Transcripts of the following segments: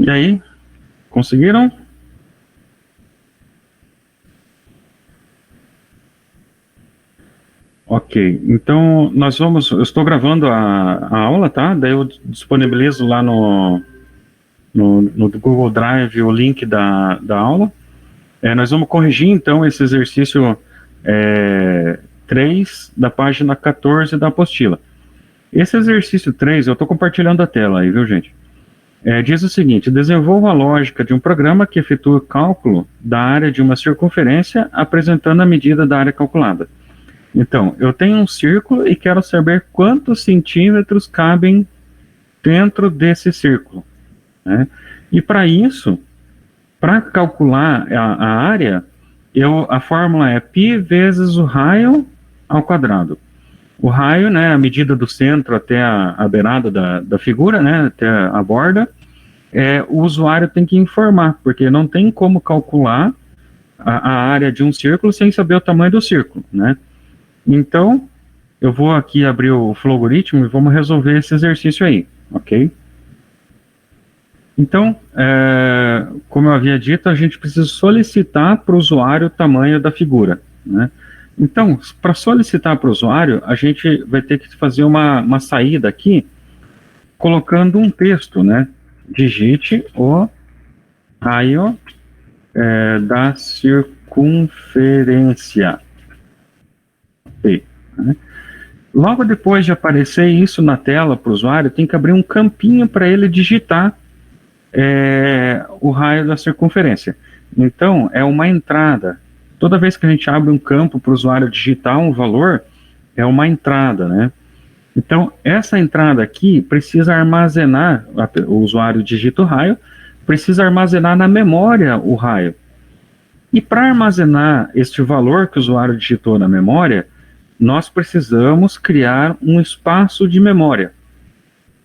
E aí, conseguiram? Ok, então eu estou gravando a aula, tá? Daí eu disponibilizo lá no Google Drive o link da aula. Nós vamos corrigir então esse exercício 3 da página 14 da apostila. Esse exercício 3, eu estou compartilhando a tela aí, viu, gente? Diz o seguinte: desenvolva a lógica de um programa que efetua o cálculo da área de uma circunferência apresentando a medida da área calculada. Então, eu tenho um círculo e quero saber quantos centímetros cabem dentro desse círculo, né? E para isso, para calcular a área, a fórmula é π vezes o raio ao quadrado. O raio, né, a medida do centro até a beirada da figura, né, até a borda, o usuário tem que informar, porque não tem como calcular a área de um círculo sem saber o tamanho do círculo, né? Então, eu vou aqui abrir o Flowgoritmo e vamos resolver esse exercício aí, ok? Então, como eu havia dito, a gente precisa solicitar para o usuário o tamanho da figura, né? Então, para solicitar para o usuário, a gente vai ter que fazer uma saída aqui, colocando um texto, né? Digite o raio da circunferência. Ok, né? Logo depois de aparecer isso na tela para o usuário, tem que abrir um campinho para ele digitar o raio da circunferência. Então, é uma entrada. Toda vez que a gente abre um campo para o usuário digitar um valor, é uma entrada, né? Então, essa entrada aqui precisa armazenar, o usuário digita o raio, precisa armazenar na memória o raio. E para armazenar este valor que o usuário digitou na memória, nós precisamos criar um espaço de memória,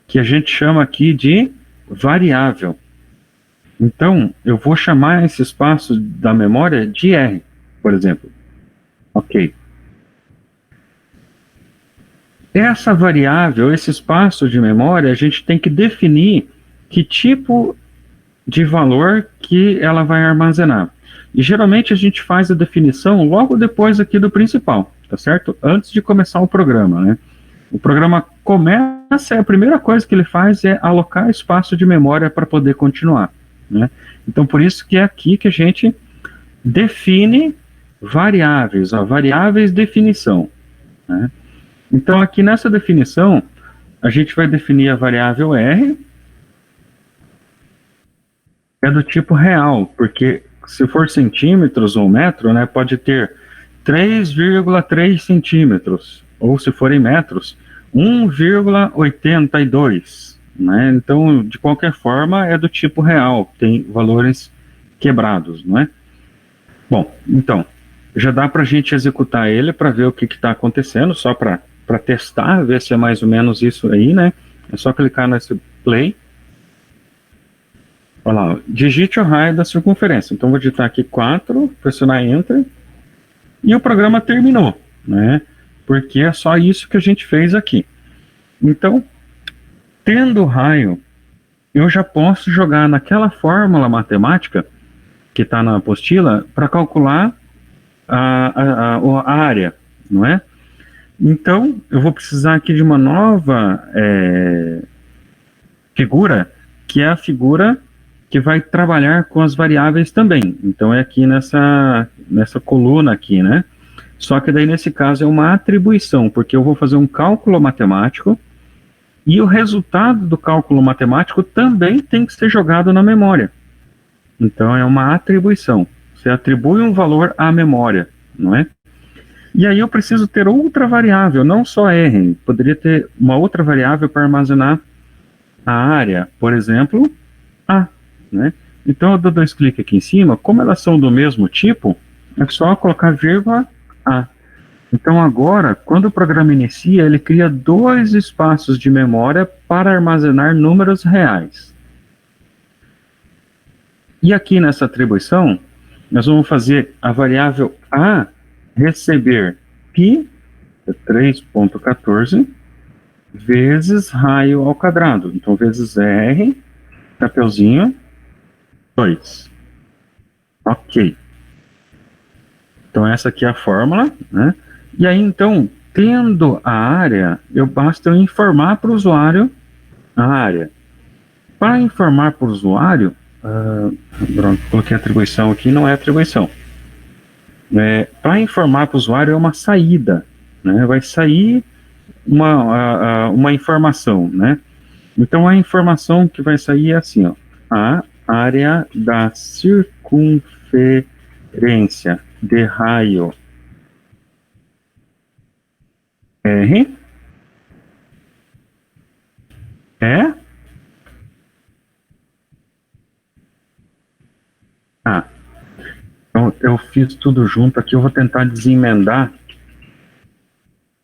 que a gente chama aqui de variável. Então, eu vou chamar esse espaço da memória de R, por exemplo. Ok. Essa variável, esse espaço de memória, a gente tem que definir que tipo de valor que ela vai armazenar. E geralmente a gente faz a definição logo depois aqui do principal, tá certo? Antes de começar o programa, né? O programa começa, a primeira coisa que ele faz é alocar espaço de memória para poder continuar, né? Então, por isso que é aqui que a gente define variáveis, variáveis definição, né? Então, aqui nessa definição, a gente vai definir a variável R, é do tipo real, porque se for centímetros ou metro, né, pode ter 3,3 centímetros, ou se forem metros, 1,82, né? Então, de qualquer forma, é do tipo real, tem valores quebrados, não é? Bom, então, já dá para a gente executar ele para ver o que está acontecendo, só para testar, ver se é mais ou menos isso aí, né? É só clicar nesse play. Olha lá, digite o raio da circunferência. Então, vou digitar aqui 4, pressionar Enter, e o programa terminou, né? Porque é só isso que a gente fez aqui. Então, tendo o raio, eu já posso jogar naquela fórmula matemática que está na apostila para calcular a área, não é? Então, eu vou precisar aqui de uma nova figura, que é a figura que vai trabalhar com as variáveis também. Então, é aqui nessa coluna aqui, né? Só que daí, nesse caso, é uma atribuição, porque eu vou fazer um cálculo matemático e o resultado do cálculo matemático também tem que ser jogado na memória. Então, é uma atribuição. Você atribui um valor à memória, não é? E aí eu preciso ter outra variável, não só R. Poderia ter uma outra variável para armazenar a área, por exemplo, A, né? Então eu dou 2 cliques aqui em cima, como elas são do mesmo tipo, é só colocar vírgula A. Então agora, quando o programa inicia, ele cria 2 espaços de memória para armazenar números reais. E aqui nessa atribuição, nós vamos fazer a variável A receber π, 3,14, vezes raio ao quadrado. Então, vezes R, papelzinho, 2. Ok. Então, essa aqui é a fórmula, né? E aí, então, tendo a área, basta eu informar para o usuário a área. Para informar para o usuário, coloquei atribuição aqui, não é atribuição. Para informar para o usuário é uma saída, né? Vai sair uma informação, né? Então, a informação que vai sair é assim, ó, a área da circunferência de raio R é... Então, eu fiz tudo junto aqui, eu vou tentar desemendar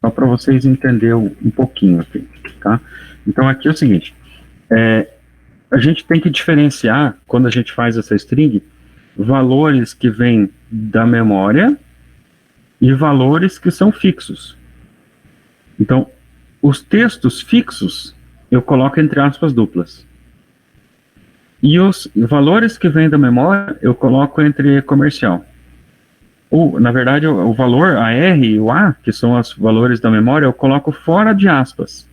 só para vocês entenderem um pouquinho aqui, tá? Então, aqui é o seguinte, a gente tem que diferenciar, quando a gente faz essa string, valores que vêm da memória e valores que são fixos. Então, os textos fixos, eu coloco entre aspas duplas. E os valores que vêm da memória, eu coloco entre comercial. Ou, na verdade, o valor, a R e o A, que são os valores da memória, eu coloco fora de aspas.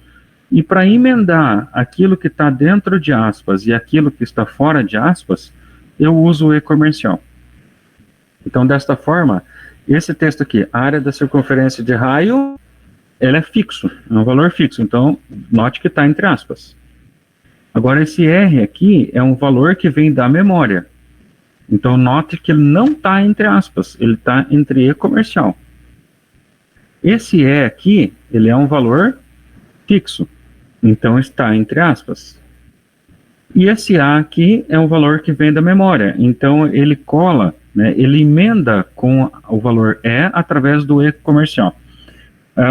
E para emendar aquilo que está dentro de aspas e aquilo que está fora de aspas, eu uso o E comercial. Então, desta forma, esse texto aqui, a área da circunferência de raio, ela é fixo, é um valor fixo. Então, note que está entre aspas. Agora, esse R aqui é um valor que vem da memória. Então, note que ele não está entre aspas, ele está entre E comercial. Esse E aqui, ele é um valor fixo, então está entre aspas. E esse A aqui é um valor que vem da memória, então ele cola, né, ele emenda com o valor E através do E comercial.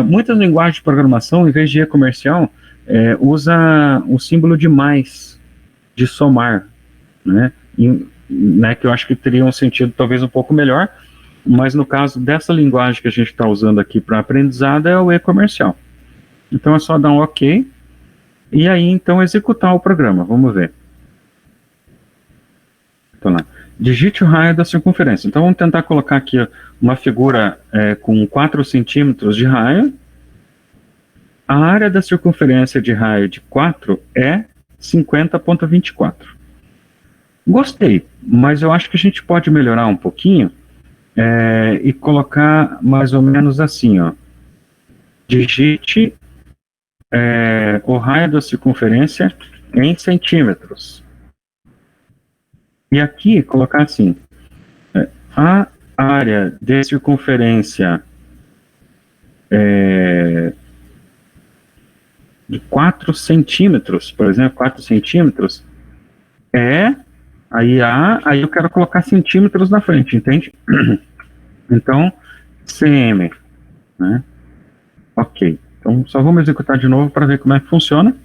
Muitas linguagens de programação, em vez de E comercial, usa o símbolo de mais, de somar, né, que eu acho que teria um sentido talvez um pouco melhor, mas no caso dessa linguagem que a gente está usando aqui para aprendizado é o E comercial. Então é só dar um OK, e aí então executar o programa, vamos ver. Então lá, digite o raio da circunferência. Então vamos tentar colocar aqui uma figura com 4 centímetros de raio. A área da circunferência de raio de 4 é 50,24. Gostei, mas eu acho que a gente pode melhorar um pouquinho e colocar mais ou menos assim, ó. Digite o raio da circunferência em centímetros. E aqui colocar assim, a área de circunferência de 4 centímetros, por exemplo, 4 centímetros, aí eu quero colocar centímetros na frente, entende? Então, cm, né? Ok, então só vamos executar de novo para ver como é que funciona.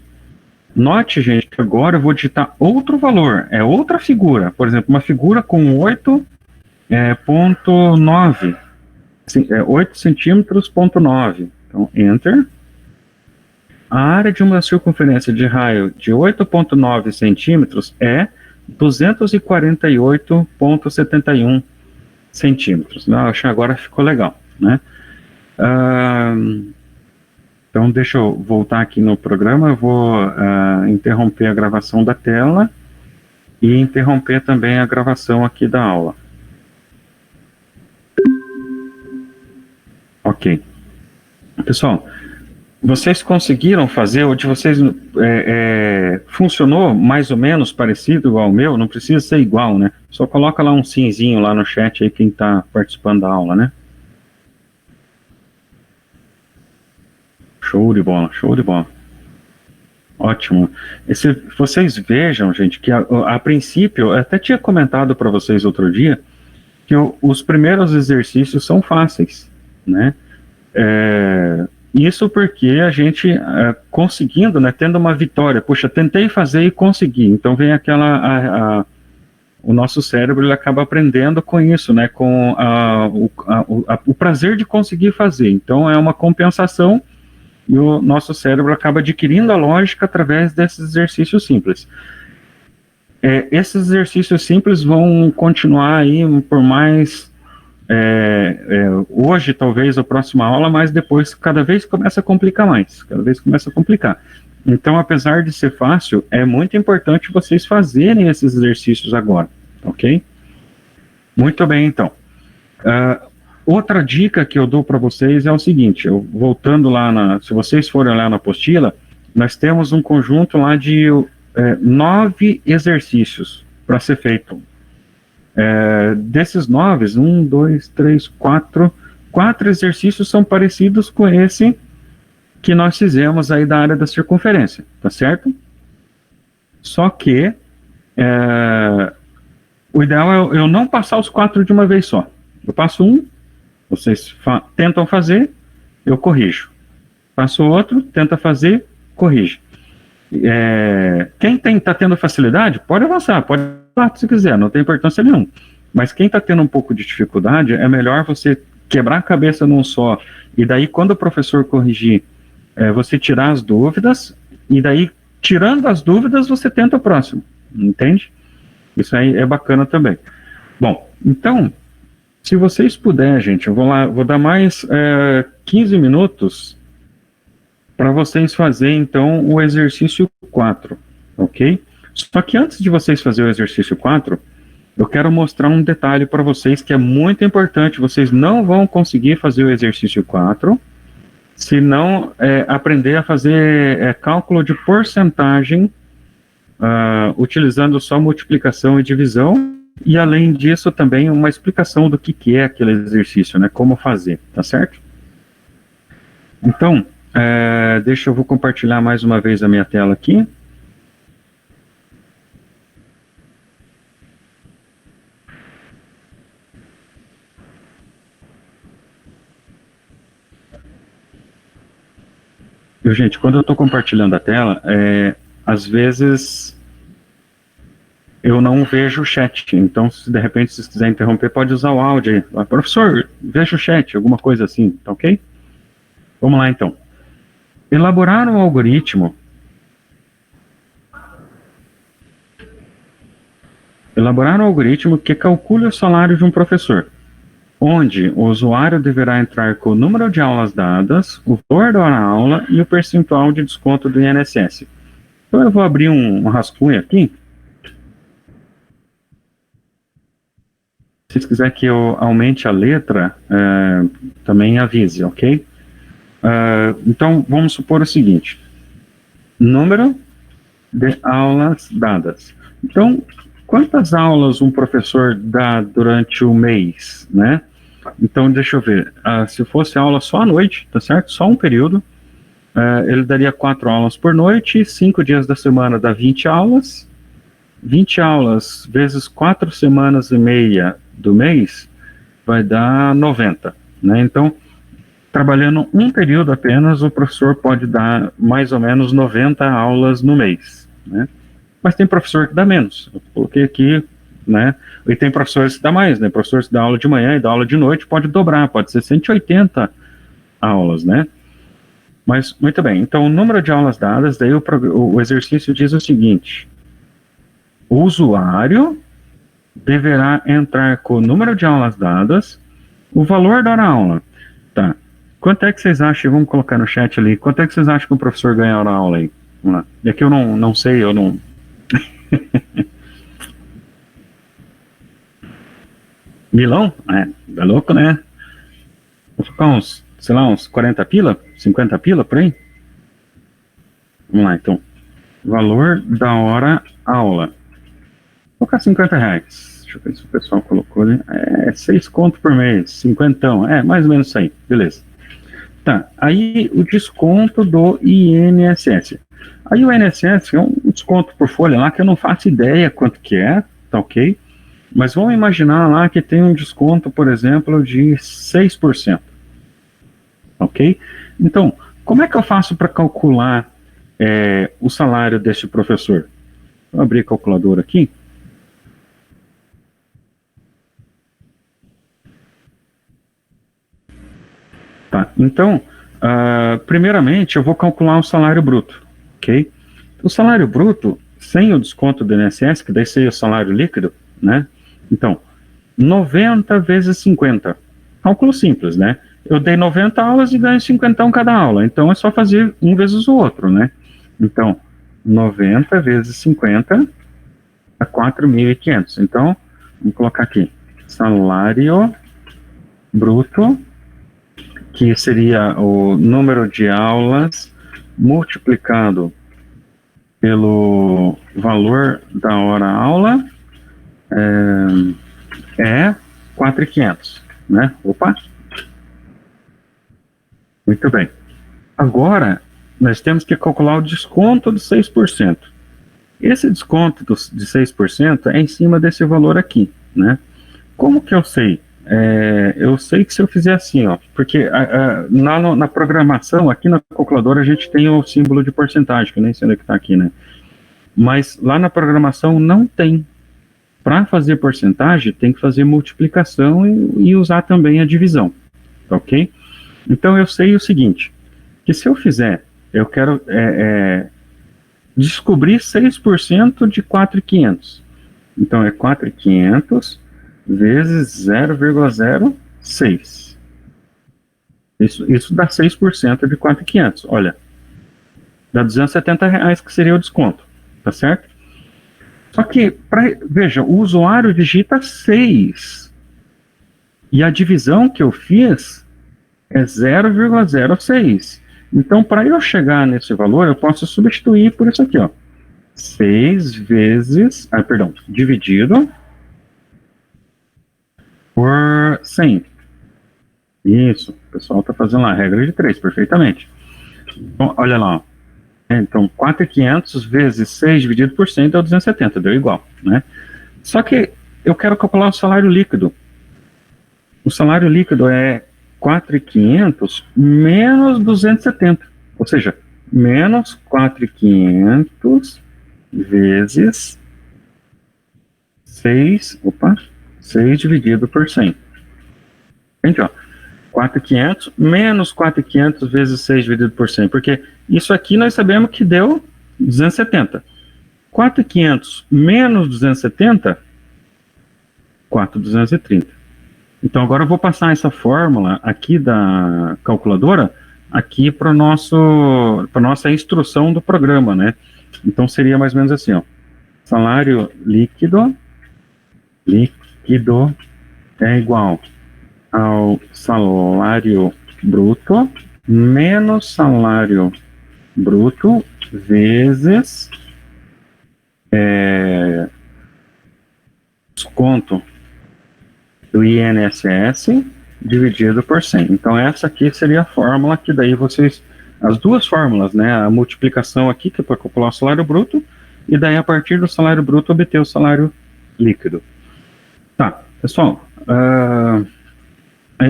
Note, gente, que agora eu vou digitar outro valor, outra figura, por exemplo, uma figura com 8,9, 8 centímetros, ponto 9, então, Enter. A área de uma circunferência de raio de 8,9 centímetros é 248,71 centímetros. Acho que agora ficou legal, né? Então, deixa eu voltar aqui no programa, eu vou interromper a gravação da tela e interromper também a gravação aqui da aula. Ok. Pessoal, vocês conseguiram fazer, o de vocês funcionou mais ou menos parecido ao meu? Não precisa ser igual, né? Só coloca lá um simzinho lá no chat aí quem está participando da aula, né? Show de bola, show de bola. Ótimo. Vocês vejam, gente, que a princípio, eu até tinha comentado para vocês outro dia, que os primeiros exercícios são fáceis, né? Isso porque a gente conseguindo, né, tendo uma vitória, puxa, tentei fazer e consegui, então vem o nosso cérebro, ele acaba aprendendo com isso, né, com o prazer de conseguir fazer, então é uma compensação e o nosso cérebro acaba adquirindo a lógica através desses exercícios simples. esses exercícios simples vão continuar aí por mais hoje, talvez, a próxima aula, mas depois cada vez começa a complicar mais, cada vez começa a complicar. Então, apesar de ser fácil, é muito importante vocês fazerem esses exercícios agora, ok? Muito bem, então. Outra dica que eu dou para vocês é o seguinte, voltando lá, se vocês forem lá na apostila, nós temos um conjunto lá de 9 exercícios para ser feito. Desses 9, 1, 2, 3, 4 exercícios são parecidos com esse que nós fizemos aí da área da circunferência, tá certo? Só que o ideal é eu não passar os 4 de uma vez só. Eu passo um, vocês tentam fazer, eu corrijo. Passo outro, tenta fazer, corrige. Quem está tendo facilidade, pode avançar, pode avançar se quiser, não tem importância nenhuma. Mas quem está tendo um pouco de dificuldade, é melhor você quebrar a cabeça num só, e daí quando o professor corrigir, você tirar as dúvidas, e daí, tirando as dúvidas, você tenta o próximo, entende? Isso aí é bacana também. Bom, então, se vocês puderem, gente, eu vou dar mais 15 minutos para vocês fazerem, então, o exercício 4, ok? Só que antes de vocês fazerem o exercício 4, eu quero mostrar um detalhe para vocês que é muito importante. Vocês não vão conseguir fazer o exercício 4 se não aprender a fazer cálculo de porcentagem utilizando só multiplicação e divisão, e além disso também uma explicação do que é aquele exercício, né? Como fazer, tá certo? Então, eu vou compartilhar mais uma vez a minha tela aqui. Gente, quando eu estou compartilhando a tela, às vezes eu não vejo o chat, então se de repente vocês quiserem interromper, pode usar o áudio aí. Professor, veja o chat, alguma coisa assim, tá ok? Vamos lá então. Elaborar um algoritmo que calcule o salário de um professor, onde o usuário deverá entrar com o número de aulas dadas, o valor da aula e o percentual de desconto do INSS. Então eu vou abrir um rascunho aqui. Se vocês quiserem que eu aumente a letra, também avise, ok? Então, vamos supor o seguinte. Número de aulas dadas. Então, quantas aulas um professor dá durante o mês, né? Então, deixa eu ver. Se fosse aula só à noite, tá certo? Só um período. Ele daria 4 aulas por noite, 5 dias da semana dá 20 aulas. 20 aulas vezes 4 semanas e meia do mês vai dar 90, né? Então, trabalhando um período apenas, o professor pode dar mais ou menos 90 aulas no mês, né? Mas tem professor que dá menos. Eu coloquei aqui, né? E tem professores que dá mais, né? Professores que dá aula de manhã e dá aula de noite, pode dobrar, pode ser 180 aulas, né? Mas, muito bem, então o número de aulas dadas, daí o exercício diz o seguinte: o usuário deverá entrar com o número de aulas dadas, o valor da aula. Tá. Quanto é que vocês acham? Vamos colocar no chat ali. Quanto é que vocês acham que o professor ganha hora aula aí? Vamos lá. E aqui eu não sei, eu não... Milão? Tá louco, né? Vou ficar uns, sei lá, uns 40 pila? 50 pila, por aí? Vamos lá, então. Valor da hora aula. Vou colocar 50 reais. Deixa eu ver se o pessoal colocou ali. 6 conto por mês, 50, mais ou menos isso aí, beleza. Tá, aí o desconto do INSS. Aí o INSS é um desconto por folha lá que eu não faço ideia quanto que é, tá ok? Mas vamos imaginar lá que tem um desconto, por exemplo, de 6%, ok? Então, como é que eu faço para calcular o salário desse professor? Vou abrir a calculadora aqui. Tá, então, primeiramente eu vou calcular o salário bruto, ok? O salário bruto sem o desconto do INSS, que daí seria o salário líquido, né? Então, 90 vezes 50. Cálculo simples, né? Eu dei 90 aulas e ganho 50 cada aula. Então é só fazer um vezes o outro, né? Então, 90 vezes 50 a 4.500. Então, vamos colocar aqui. Salário bruto, que seria o número de aulas multiplicado pelo valor da hora aula, é 4.500, né? Opa, muito bem. Agora, nós temos que calcular o desconto de 6%. Esse desconto de 6% é em cima desse valor aqui, né? Como que eu sei? Eu sei que se eu fizer assim, ó, porque na programação, aqui na calculadora, a gente tem o símbolo de porcentagem, que nem sei onde que está aqui, né? Mas lá na programação não tem. Para fazer porcentagem, tem que fazer multiplicação e usar também a divisão, tá ok? Então eu sei o seguinte, que se eu fizer, eu quero descobrir 6% de 4.500. Então é 4.500 vezes 0,06. Isso dá 6% de 4.500. Olha, dá R$ 270 que seria o desconto, tá certo? Só que, veja, o usuário digita 6 e a divisão que eu fiz é 0,06. Então, para eu chegar nesse valor, eu posso substituir por isso aqui, ó. 6 vezes, dividido por 100. Isso, o pessoal está fazendo lá a regra de 3, perfeitamente. Então, olha lá, ó. Então, 4.500 vezes 6 dividido por 100 deu 270, deu igual, né? Só que eu quero calcular o salário líquido. O salário líquido é 4.500 menos 270, ou seja, menos 4.500 vezes 6 dividido por 100. Entende, ó? 4.500 menos 4.500 vezes 6 dividido por 100, porque isso aqui nós sabemos que deu 270. 4.500 menos 270, 4.230. Então agora eu vou passar essa fórmula aqui da calculadora aqui para nossa instrução do programa, né? Então seria mais ou menos assim, ó. Salário líquido é igual ao salário bruto menos salário bruto vezes desconto do INSS dividido por 100. Então essa aqui seria a fórmula que daí vocês, as duas fórmulas, né? A multiplicação aqui que é para calcular o salário bruto e daí a partir do salário bruto obter o salário líquido. Tá, pessoal,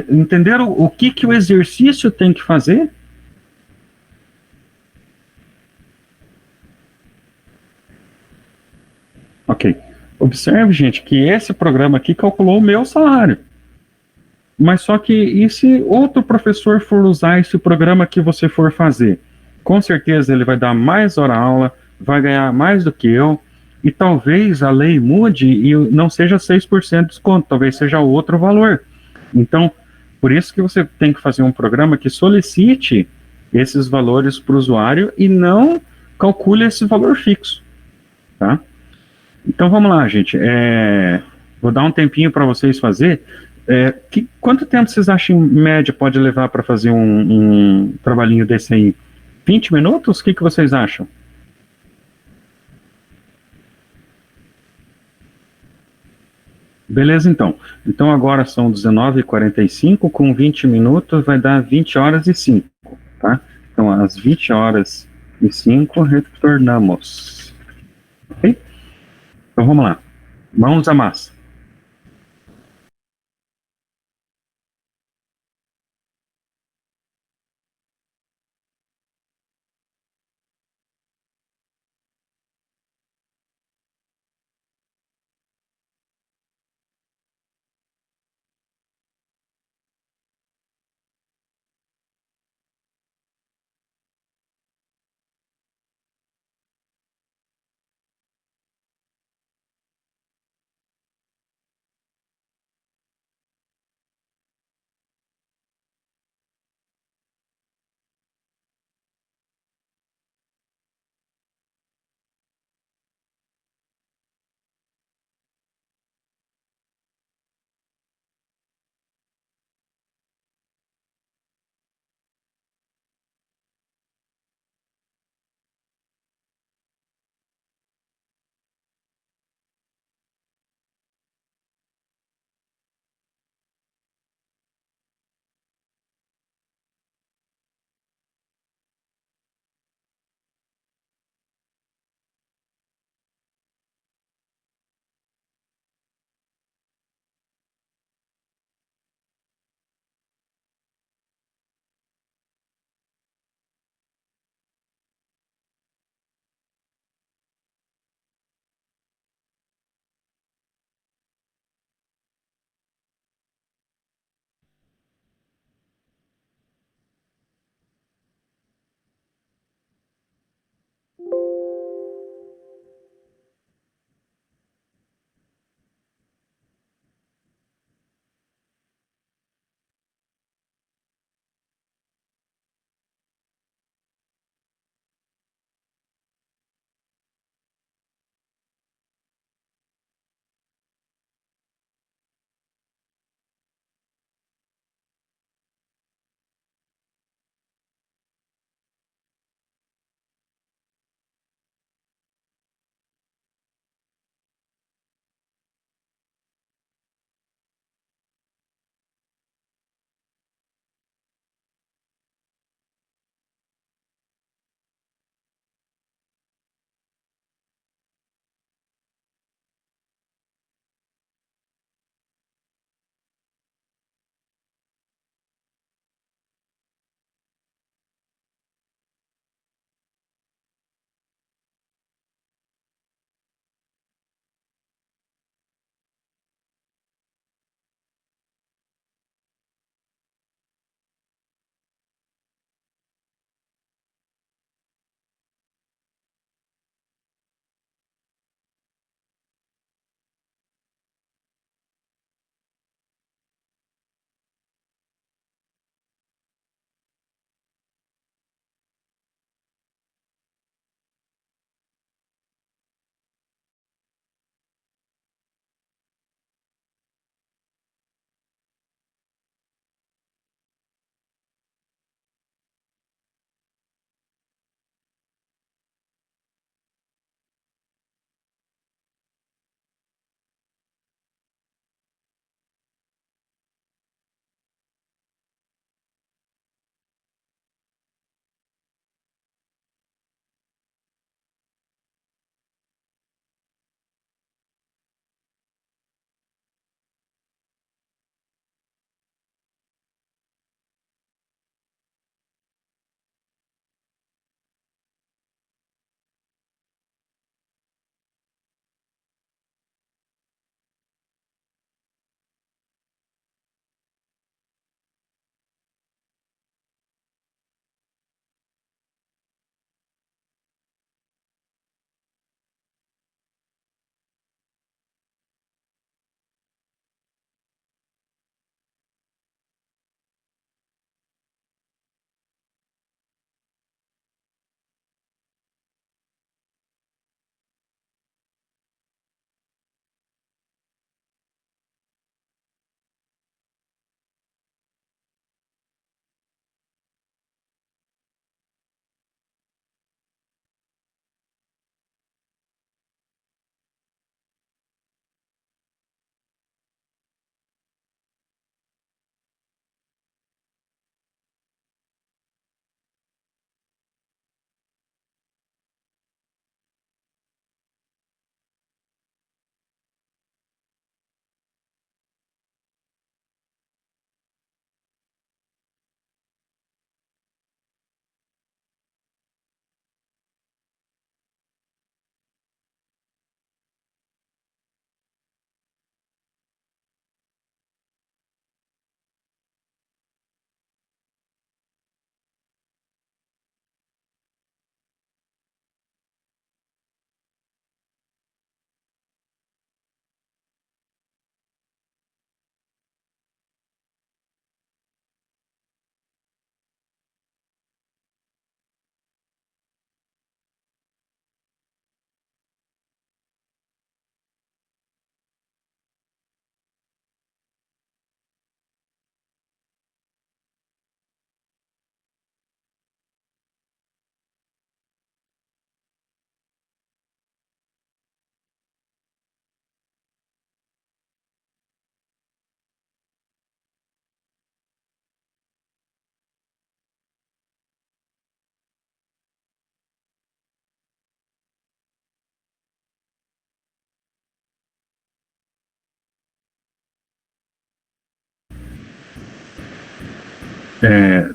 entenderam o que o exercício tem que fazer? Ok. Observe, gente, que esse programa aqui calculou o meu salário. Mas só que e se outro professor for usar esse programa que você for fazer? Com certeza ele vai dar mais hora aula, vai ganhar mais do que eu, e talvez a lei mude e não seja 6% de desconto, talvez seja outro valor. Então, por isso que você tem que fazer um programa que solicite esses valores para o usuário e não calcule esse valor fixo, tá? Então vamos lá, gente. Vou dar um tempinho para vocês fazer. Quanto tempo vocês acham em média pode levar para fazer um trabalhinho desse aí? 20 minutos? O que vocês acham? Beleza, então. Então agora são 19h45, com 20 minutos vai dar 20h05, tá? Então às 20h05 retornamos. Ok? Então vamos lá. Mãos à massa.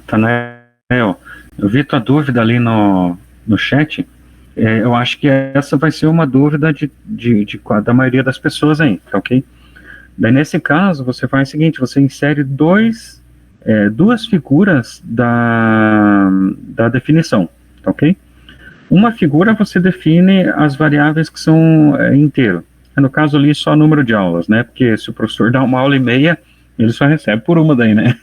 Tanael, eu vi tua dúvida ali no chat. Eu acho que essa vai ser uma dúvida da maioria das pessoas aí, tá ok? Daí, nesse caso, você faz o seguinte: você insere duas figuras da definição, tá ok? Uma figura você define as variáveis que são inteiro. No caso ali, só número de aulas, né? Porque se o professor dá uma aula e meia, ele só recebe por uma daí, né?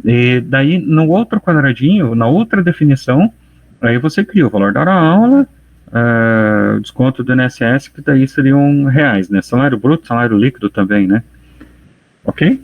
E daí, no outro quadradinho, na outra definição, aí você cria o valor da aula, desconto do INSS, que daí seriam reais, né? Salário bruto, salário líquido também, né? Ok?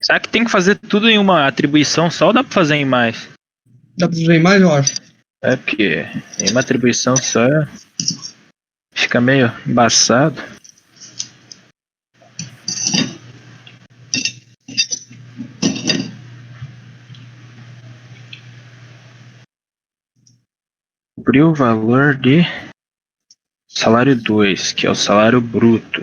Será que tem que fazer tudo em uma atribuição só ou dá pra fazer em mais? Dá pra fazer mais, eu acho. É porque em uma atribuição só fica meio embaçado. Cobrir o valor de salário 2, que é o salário bruto.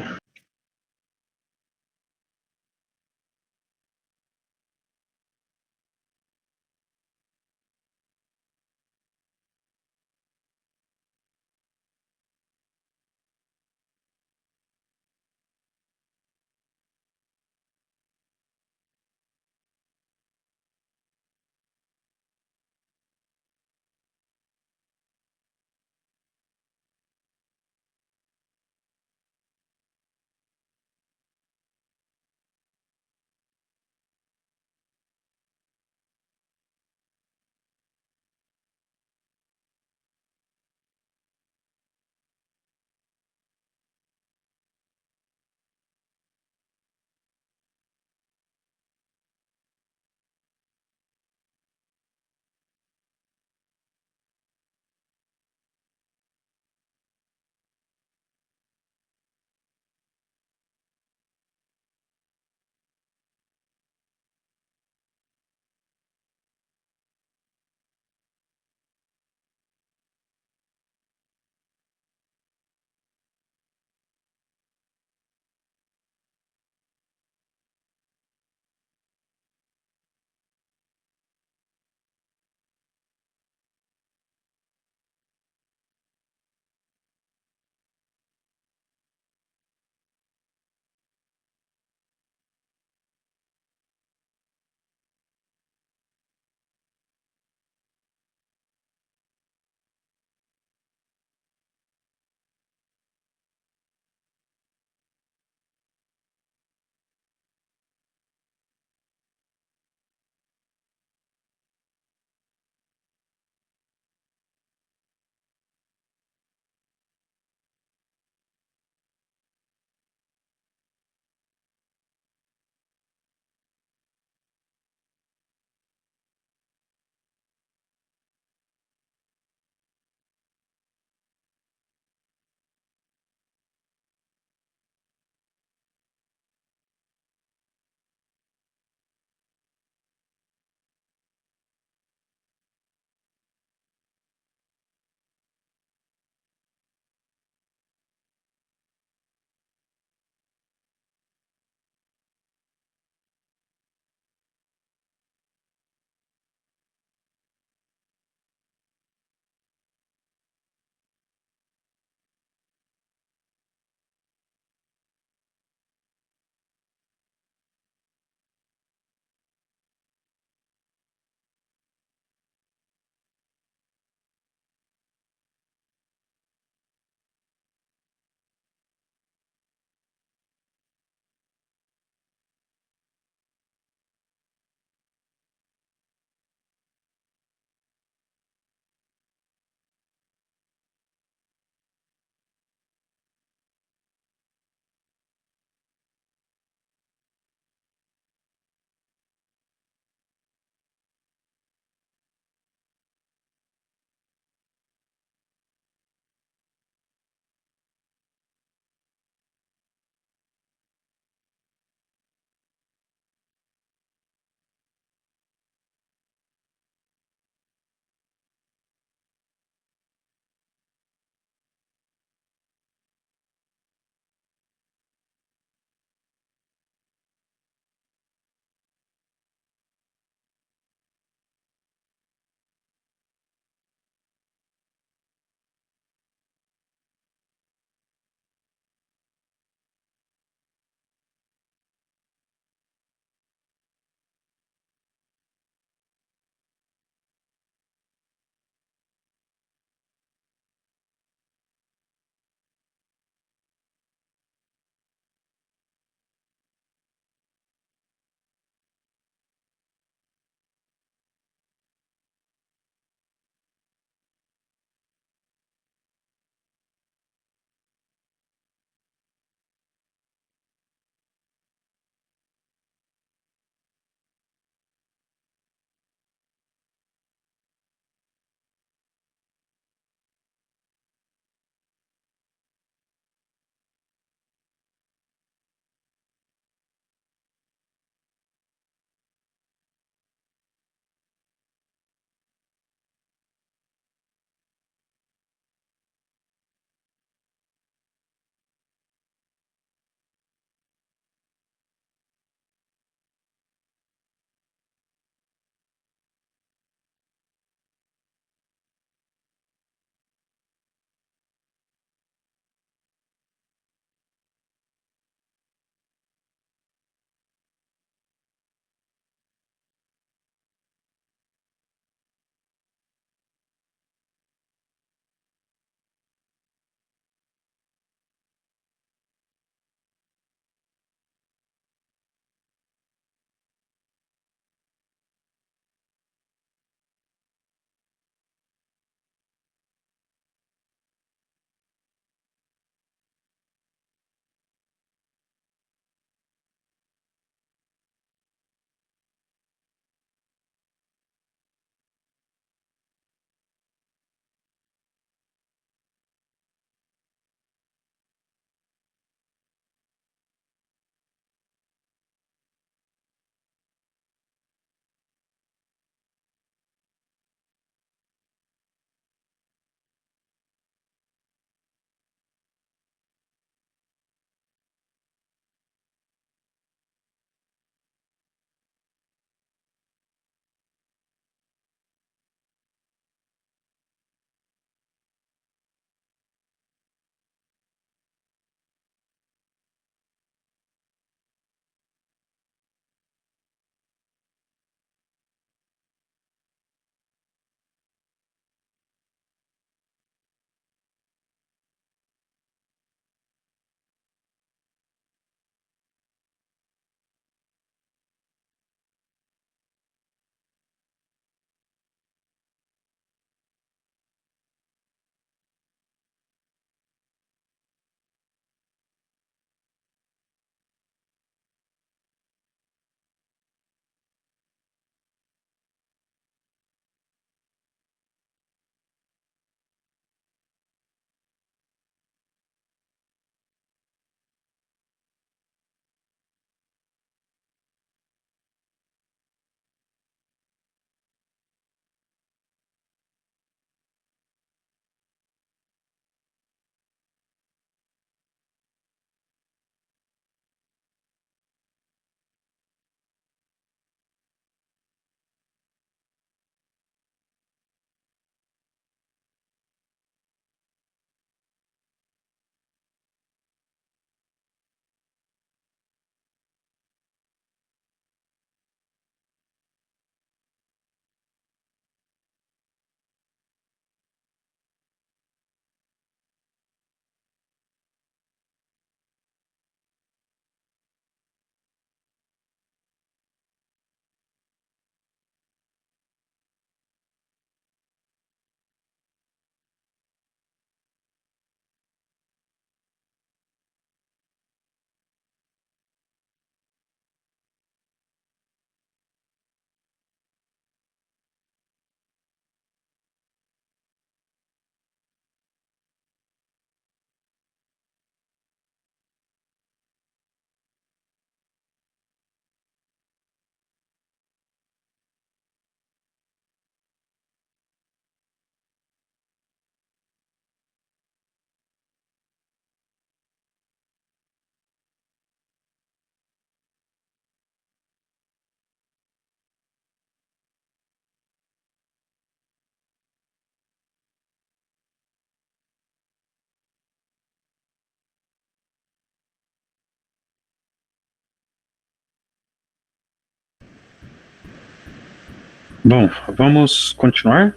Bom, vamos continuar?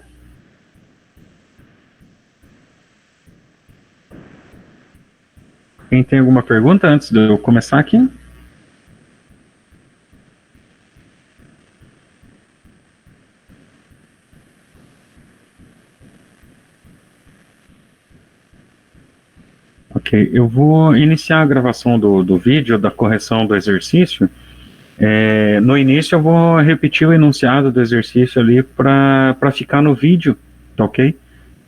Quem tem alguma pergunta antes de eu começar aqui? Ok, eu vou iniciar a gravação do vídeo, da correção do exercício. No início eu vou repetir o enunciado do exercício ali para ficar no vídeo, tá ok?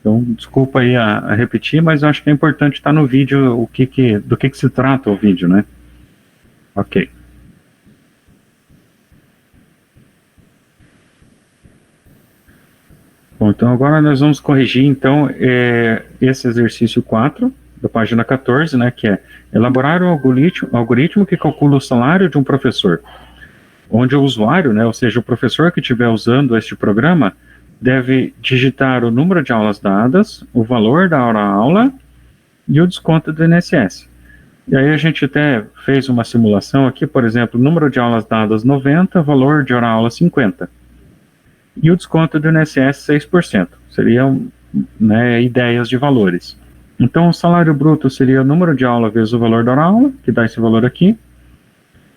Então, desculpa aí a repetir, mas eu acho que é importante estar no vídeo do que se trata o vídeo, né? Ok. Bom, então agora nós vamos corrigir então esse exercício 4 da página 14, né, que é elaborar um algoritmo que calcula o salário de um professor, onde o usuário, né, ou seja, o professor que estiver usando este programa, deve digitar o número de aulas dadas, o valor da hora-aula e o desconto do INSS. E aí a gente até fez uma simulação aqui, por exemplo, número de aulas dadas 90, valor de hora-aula 50. E o desconto do INSS 6%. Seriam, né, ideias de valores. Então o salário bruto seria o número de aula vezes o valor da hora-aula, que dá esse valor aqui.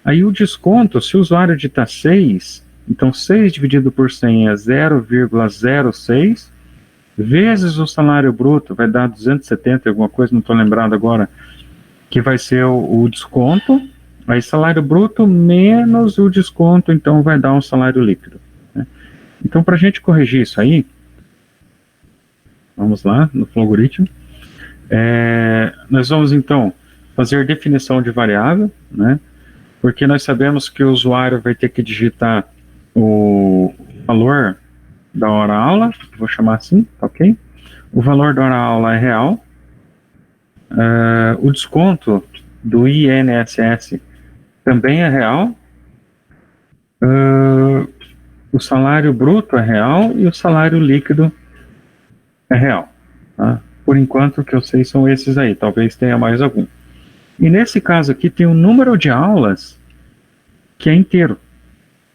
Aí o desconto, se o usuário digitar 6, então 6 dividido por 100 é 0,06, vezes o salário bruto, vai dar 270, alguma coisa, não estou lembrado agora, que vai ser o desconto. Aí salário bruto menos o desconto, então vai dar um salário líquido, né? Então, para a gente corrigir isso aí, vamos lá no algoritmo. Nós vamos então fazer definição de variável, né? Porque nós sabemos que o usuário vai ter que digitar o valor da hora-aula, vou chamar assim, ok? O valor da hora-aula é real. O desconto do INSS também é real. O salário bruto é real e o salário líquido é real. Tá? Por enquanto, o que eu sei são esses aí, talvez tenha mais algum. E nesse caso aqui tem um número de aulas que é inteiro,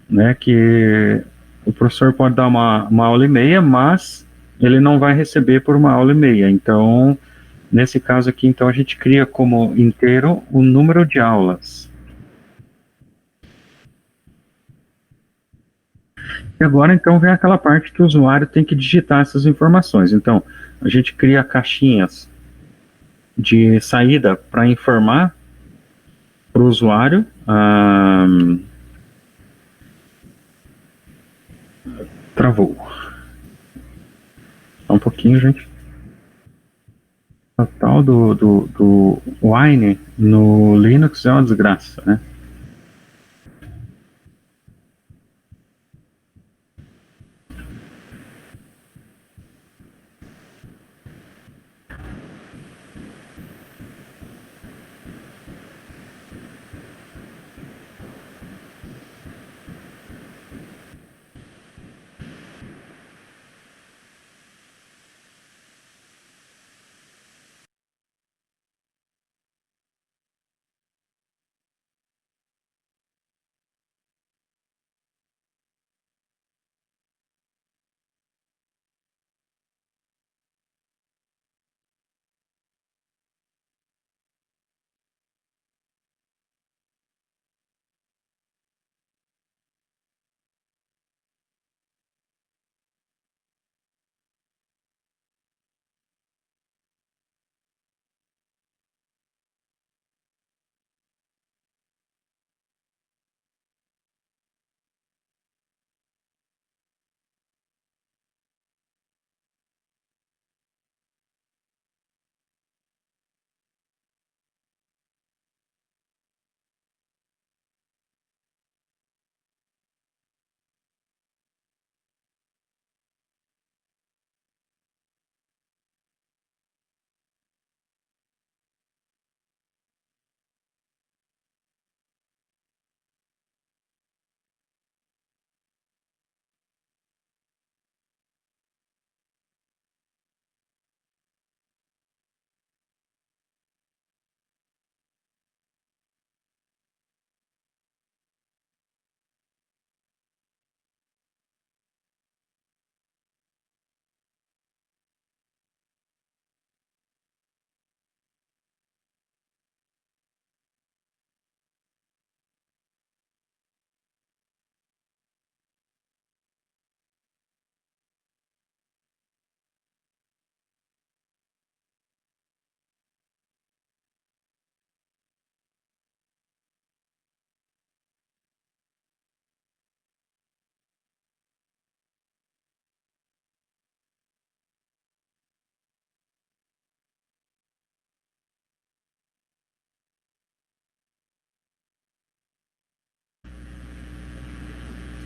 né? Que o professor pode dar uma aula e meia, mas ele não vai receber por uma aula e meia. Então, nesse caso aqui, então a gente cria como inteiro o número de aulas. E agora, então, vem aquela parte que o usuário tem que digitar essas informações. Então, a gente cria caixinhas de saída para informar para o usuário. Travou. Só um pouquinho, gente. O tal do Wine no Linux é uma desgraça, né?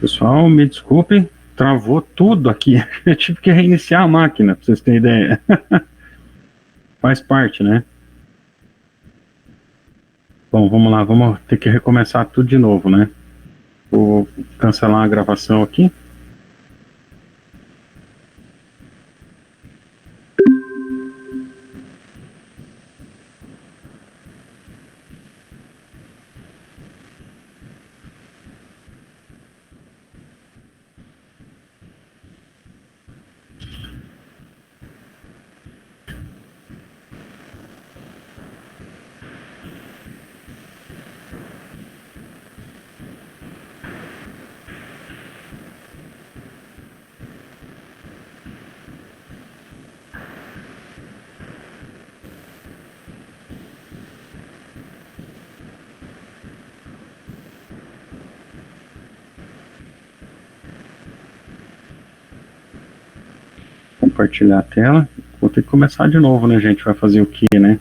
Pessoal, me desculpe, travou tudo aqui. Eu tive que reiniciar a máquina, para vocês terem ideia. Faz parte, né? Bom, vamos lá, vamos ter que recomeçar tudo de novo, né? Vou cancelar a gravação aqui. Compartilhar a tela. Vou ter que começar de novo, né, gente? Vai fazer o quê, né?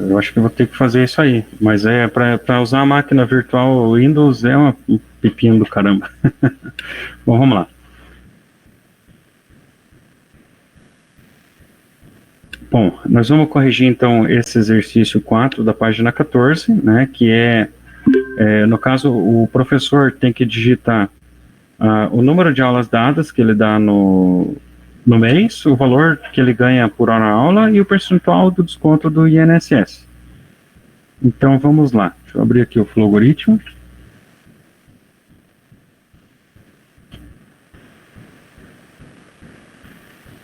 Eu acho que eu vou ter que fazer isso aí. Mas para usar a máquina virtual o Windows é um pepino do caramba. Bom, vamos lá. Bom, nós vamos corrigir então esse exercício 4 da página 14, né, que no caso, o professor tem que digitar o número de aulas dadas que ele dá no mês, o valor que ele ganha por hora aula e o percentual do desconto do INSS. Então vamos lá, deixa eu abrir aqui o Flogoritmo.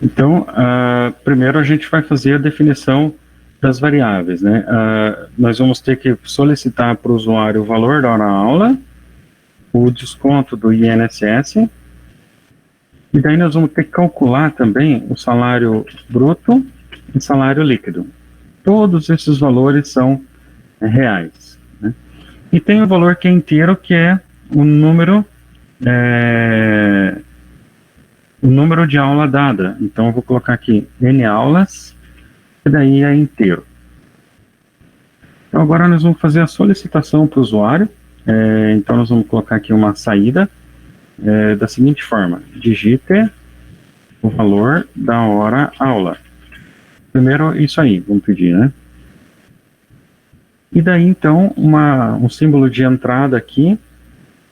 Então, primeiro a gente vai fazer a definição das variáveis, né? Nós vamos ter que solicitar para o usuário o valor da hora-aula, o desconto do INSS, e daí nós vamos ter que calcular também o salário bruto e salário líquido. Todos esses valores são reais, né? E tem o valor que é inteiro, que é o número de aula dada. Então eu vou colocar aqui N aulas, e daí é inteiro. Então agora nós vamos fazer a solicitação para o usuário. Então nós vamos colocar aqui uma saída da seguinte forma: digite o valor da hora aula. Primeiro isso aí, vamos pedir, né? E daí então um símbolo de entrada aqui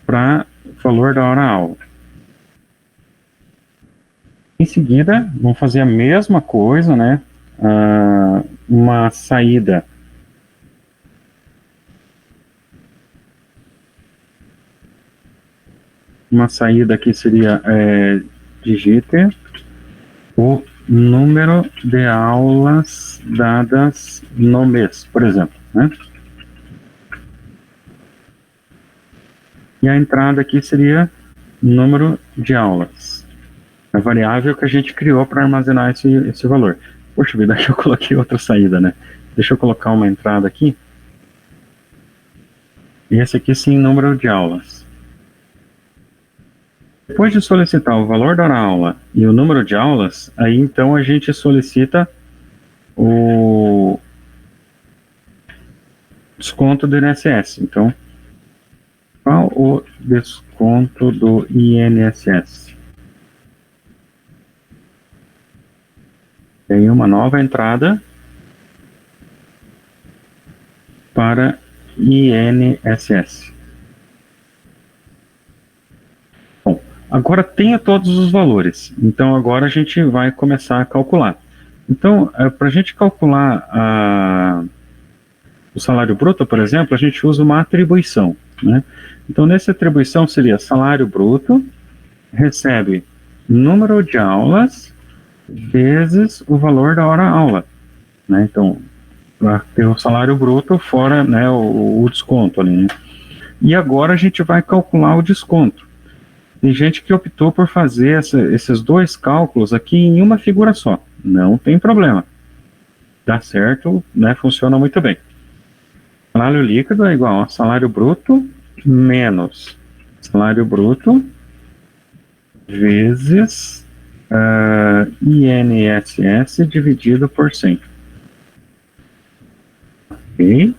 para valor da hora aula. Em seguida, vamos fazer a mesma coisa, né? Uma saída aqui seria digite o número de aulas dadas no mês, por exemplo, né? E a entrada aqui seria número de aulas, a variável que a gente criou para armazenar esse valor. Poxa vida, aqui eu coloquei outra saída, né? Deixa eu colocar uma entrada aqui. E esse aqui sim, número de aulas. Depois de solicitar o valor da aula e o número de aulas, aí então a gente solicita o desconto do INSS. Então, qual o desconto do INSS? Tem uma nova entrada para INSS. Bom, agora tenha todos os valores. Então agora a gente vai começar a calcular. Então, para a gente calcular o salário bruto, por exemplo, a gente usa uma atribuição, né? Então nessa atribuição seria salário bruto, recebe número de aulas vezes o valor da hora aula, né? Então, para ter o salário bruto fora, né, o desconto ali, né? E agora a gente vai calcular o desconto. Tem gente que optou por fazer esses dois cálculos aqui em uma figura só. Não tem problema. Dá certo, né? Funciona muito bem. Salário líquido é igual a salário bruto menos salário bruto vezes INSS dividido por 100. Ok.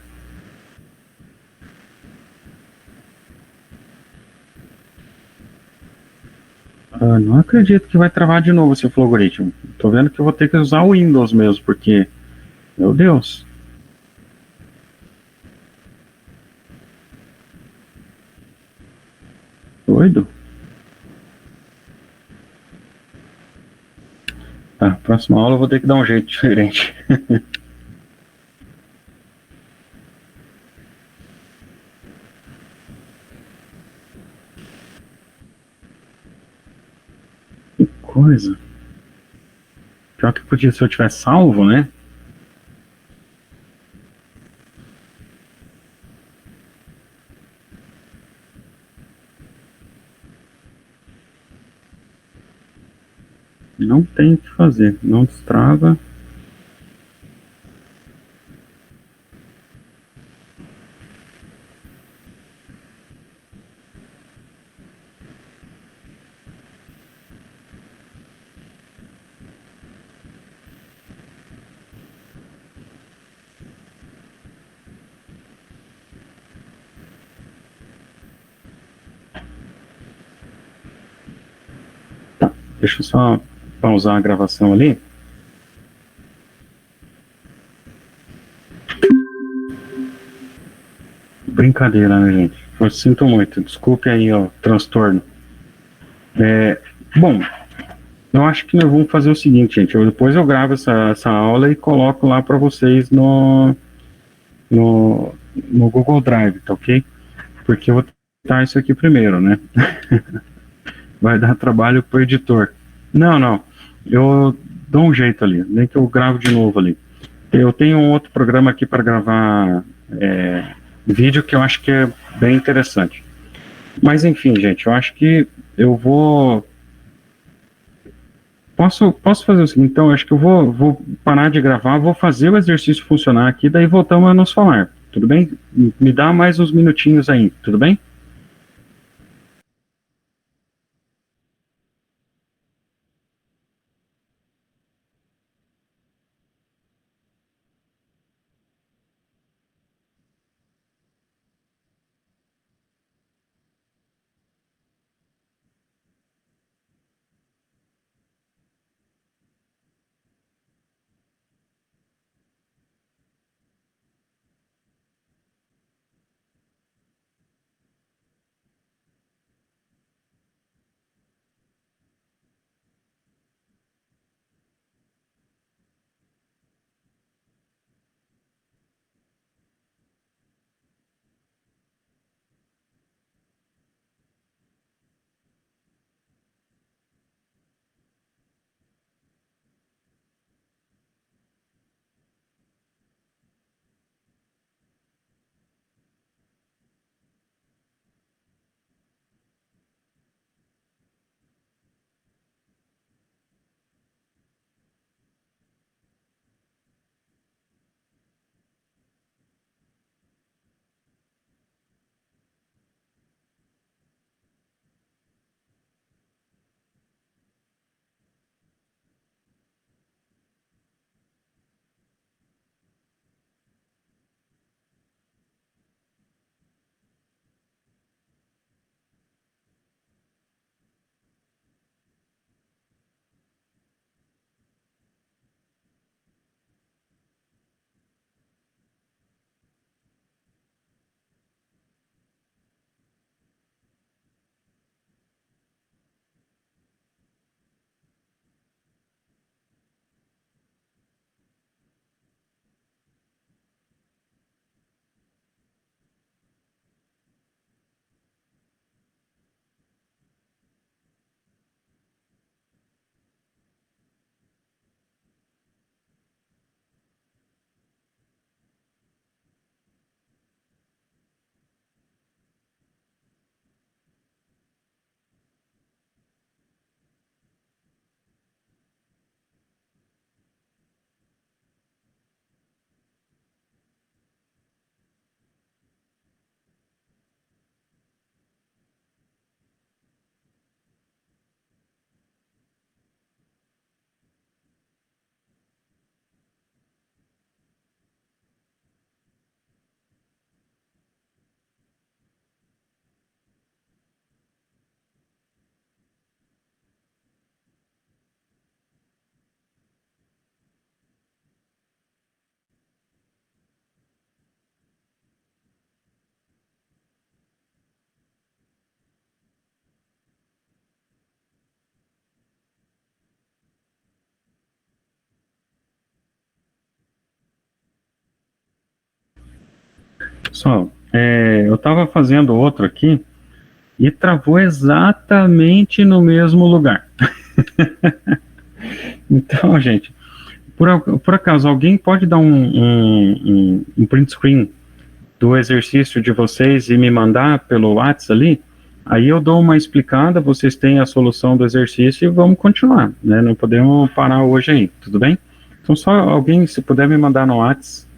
Não acredito que vai travar de novo esse algoritmo. Tô vendo que eu vou ter que usar o Windows mesmo, porque, meu Deus. Doido. Tá, próxima aula eu vou ter que dar um jeito diferente. Que coisa. Pior que podia se eu tivesse salvo, né? Não tem o que fazer. Não destrava. Tá, deixa eu só pausar a gravação ali. Brincadeira, né, gente? Eu sinto muito. Desculpe aí, ó, transtorno. Bom, eu acho que nós vamos fazer o seguinte, gente. Depois eu gravo essa aula e coloco lá para vocês no Google Drive, tá ok? Porque eu vou testar isso aqui primeiro, né? Vai dar trabalho pro editor. Não, não. Eu dou um jeito ali, nem que eu gravo de novo ali. Eu tenho um outro programa aqui para gravar vídeo que eu acho que é bem interessante. Mas enfim, gente, eu acho que eu vou. Posso fazer o seguinte, então, eu acho que eu vou parar de gravar, vou fazer o exercício funcionar aqui, daí voltamos a nos falar. Tudo bem? Me dá mais uns minutinhos aí, tudo bem? Pessoal, eu estava fazendo outro aqui e travou exatamente no mesmo lugar. Então, gente, por acaso, alguém pode dar um print screen do exercício de vocês e me mandar pelo WhatsApp ali? Aí eu dou uma explicada, vocês têm a solução do exercício e vamos continuar, né? Não podemos parar hoje aí, tudo bem? Então, só alguém, se puder me mandar no WhatsApp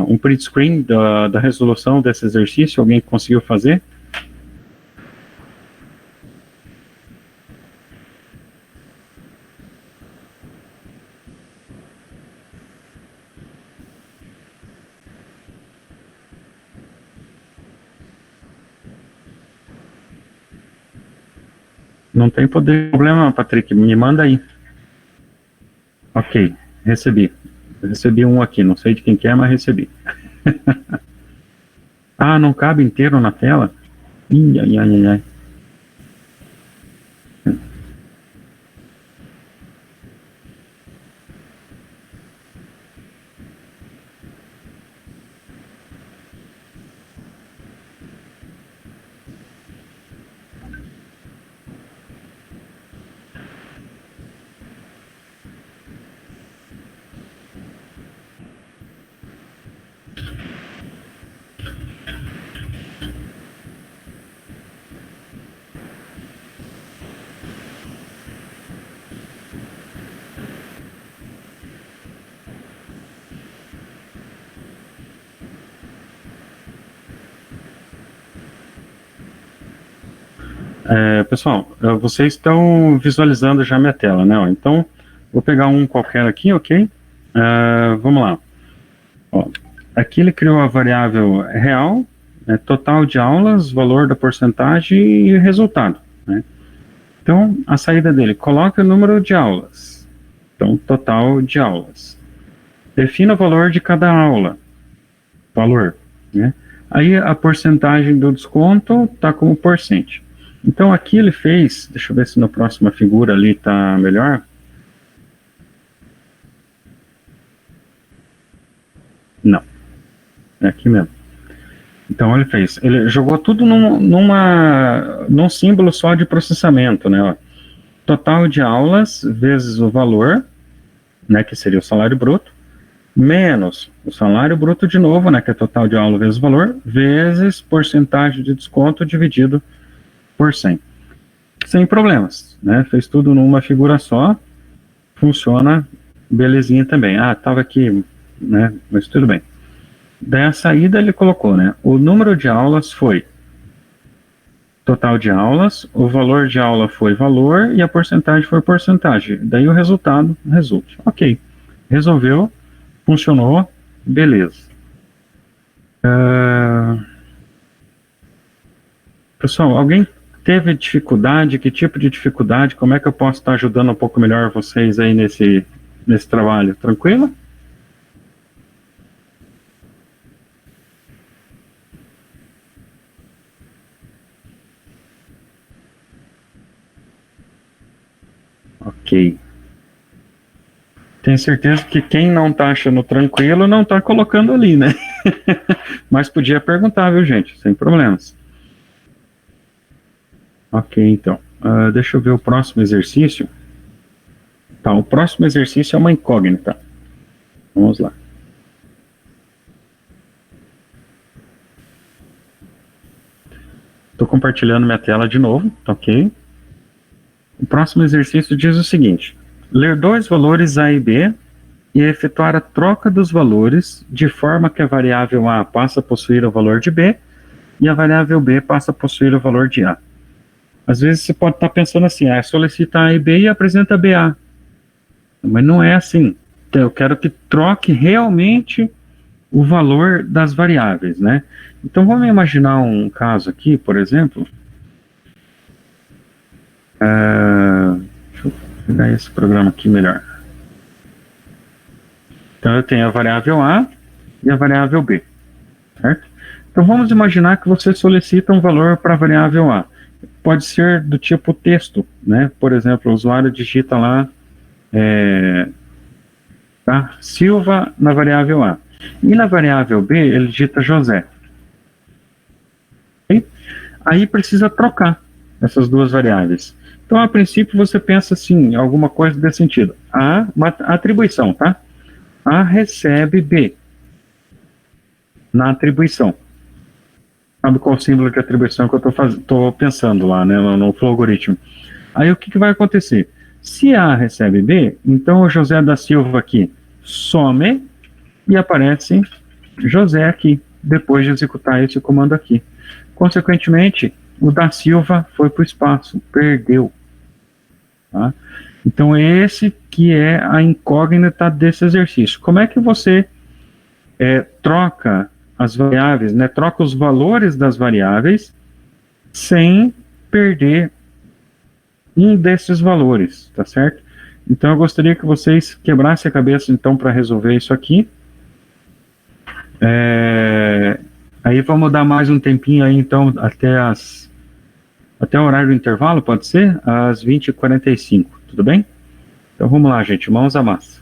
um print screen da resolução desse exercício, alguém conseguiu fazer? Não tem problema, Patrick, me manda aí. Ok, recebi. Recebi um aqui, não sei de quem que é, mas recebi. Ah, não cabe inteiro na tela? Ih, ai, ai, ai, ai. Pessoal, vocês estão visualizando já minha tela, né? Ó, então, vou pegar um qualquer aqui, ok? Vamos lá. Ó, aqui ele criou a variável real, total de aulas, valor da porcentagem e resultado, né? Então, a saída dele, coloca o número de aulas. Então, total de aulas. Defina o valor de cada aula. Valor, né? Aí, a porcentagem do desconto está como porcento. Então, aqui ele fez, deixa eu ver se na próxima figura ali está melhor. Não, é aqui mesmo. Então, ele jogou tudo num símbolo só de processamento, né? Ó. Total de aulas vezes o valor, né, que seria o salário bruto, menos o salário bruto de novo, né, que é total de aula vezes o valor, vezes porcentagem de desconto dividido por 100. Sem problemas, né? Fez tudo numa figura só, funciona belezinha também. Ah, estava aqui, né? Mas tudo bem. Daí a saída ele colocou, né? O número de aulas foi total de aulas, o valor de aula foi valor e a porcentagem foi porcentagem. Daí o resultado resulta. Ok, resolveu, funcionou, beleza. Pessoal, alguém teve dificuldade? Que tipo de dificuldade? Como é que eu posso estar ajudando um pouco melhor vocês aí nesse trabalho? Tranquilo? Ok. Tenho certeza que quem não está achando tranquilo não está colocando ali, né? Mas podia perguntar, viu, gente? Sem problemas. Ok, então. Deixa eu ver o próximo exercício. Tá, o próximo exercício é uma incógnita. Vamos lá. Estou compartilhando minha tela de novo, tá ok? O próximo exercício diz o seguinte: ler dois valores A e B e efetuar a troca dos valores de forma que a variável A passa a possuir o valor de B e a variável B passa a possuir o valor de A. Às vezes você pode estar pensando assim, solicita A e B e apresenta BA. Mas não é assim. Então, eu quero que troque realmente o valor das variáveis, né? Então vamos imaginar um caso aqui, por exemplo. Deixa eu pegar esse programa aqui melhor. Então eu tenho a variável A e a variável B, certo? Então vamos imaginar que você solicita um valor para a variável A. Pode ser do tipo texto, né? Por exemplo, o usuário digita lá Silva na variável A. E na variável B, ele digita José. Ok? Aí precisa trocar essas duas variáveis. Então, a princípio, você pensa assim, alguma coisa desse sentido. A, uma atribuição, tá? A recebe B na atribuição. Sabe qual o símbolo de atribuição que eu estou pensando lá, né, no flow algoritmo? Aí o que vai acontecer? Se A recebe B, então o José da Silva aqui some e aparece José aqui, depois de executar esse comando aqui. Consequentemente, o da Silva foi para o espaço, perdeu. Tá? Então, esse que é a incógnita desse exercício. Como é que você troca as variáveis, né, troca os valores das variáveis sem perder um desses valores, tá certo? Então, eu gostaria que vocês quebrassem a cabeça, então, para resolver isso aqui. Aí vamos dar mais um tempinho aí, então, até o horário do intervalo, pode ser? Às 20h45, tudo bem? Então vamos lá, gente, mãos à massa.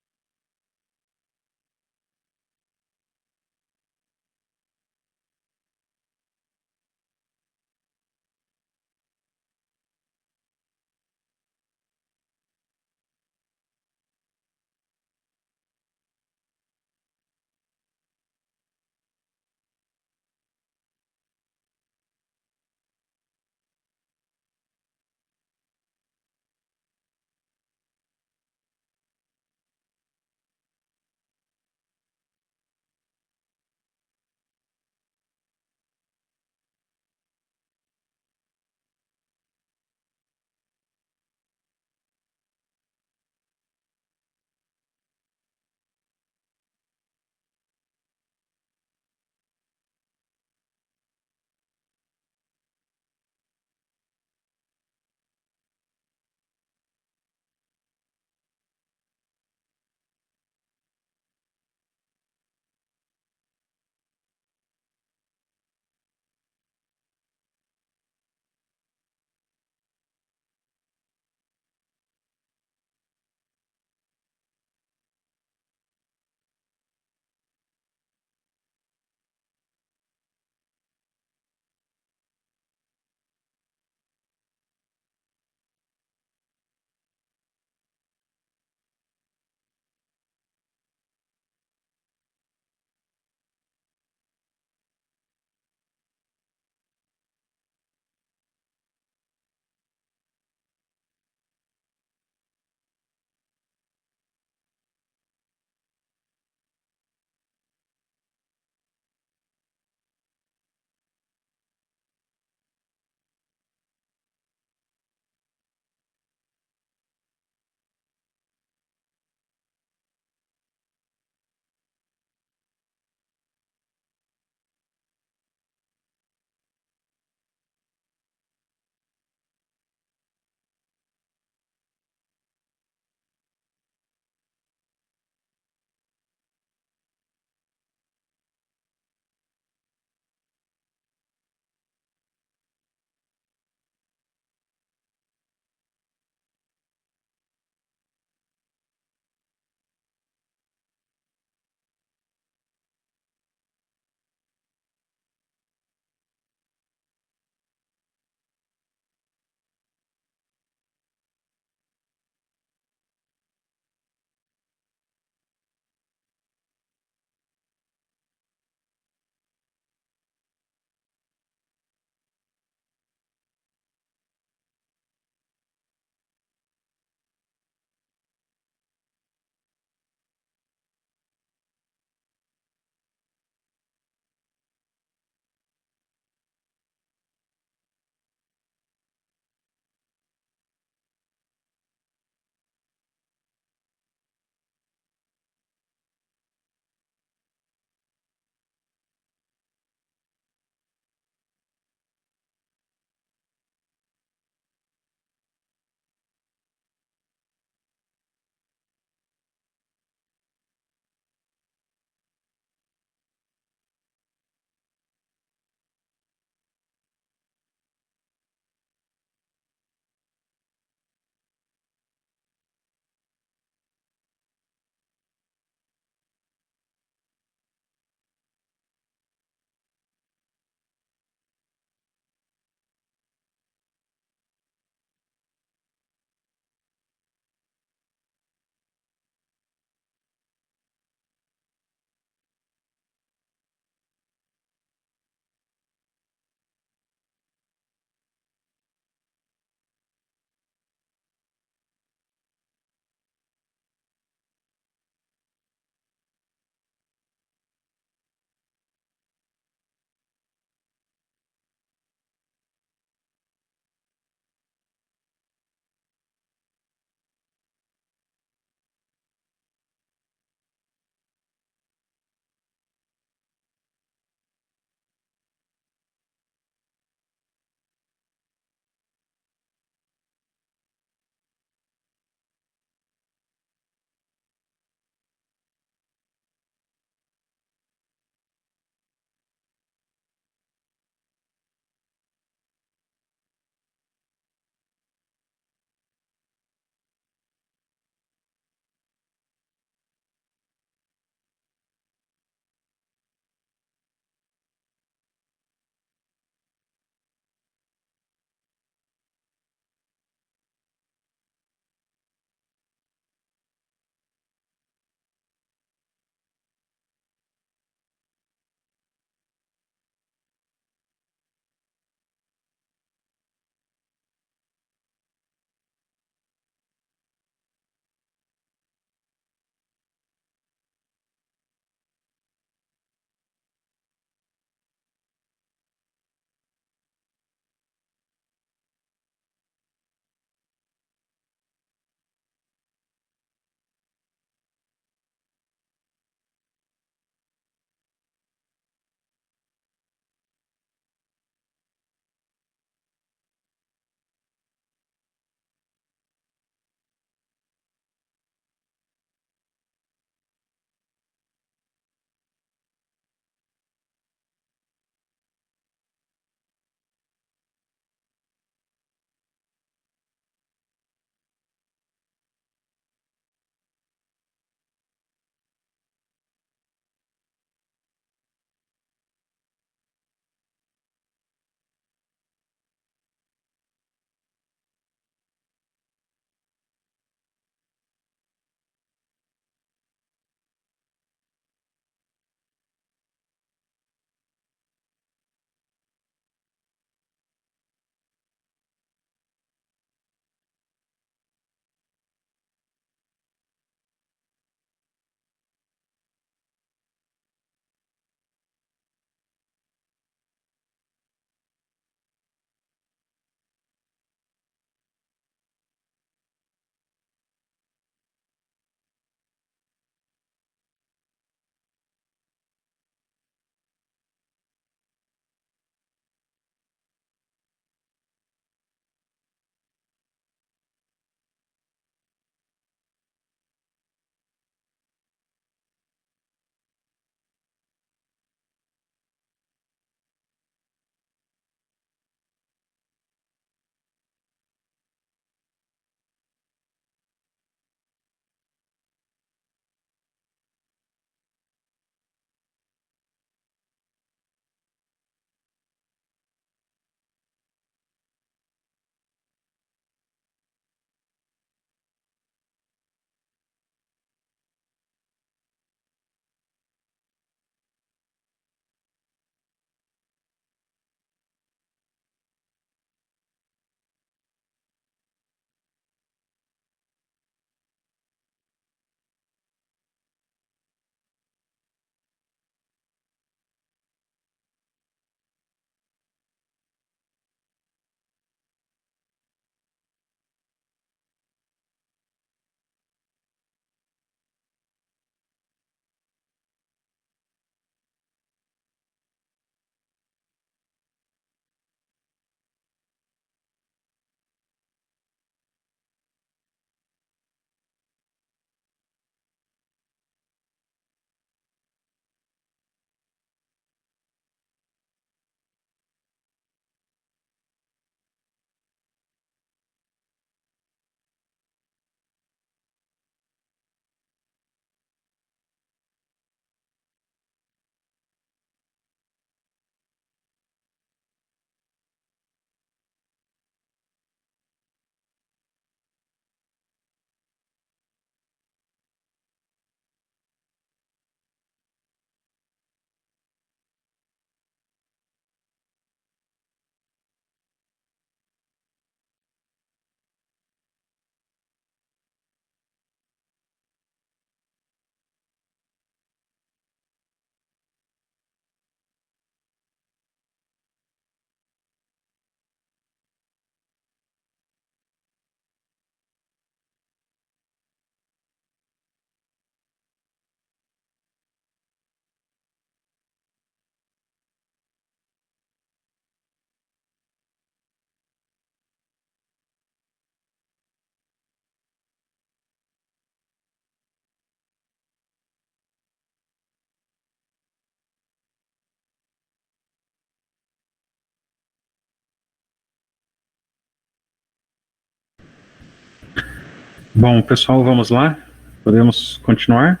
Bom, pessoal, vamos lá. Podemos continuar.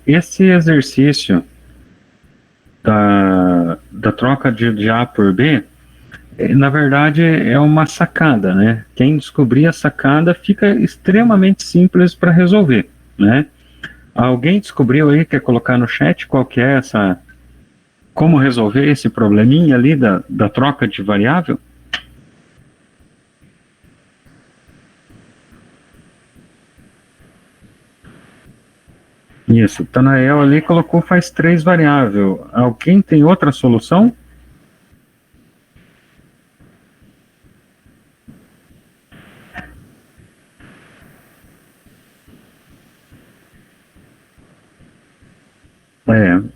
Esse exercício da troca de A por B, na verdade, é uma sacada, né? Quem descobrir a sacada fica extremamente simples para resolver, né? Alguém descobriu aí, quer colocar no chat qual que é como resolver esse probleminha ali da troca de variável? Isso, Tanael ali colocou faz 3 variáveis. Alguém tem outra solução?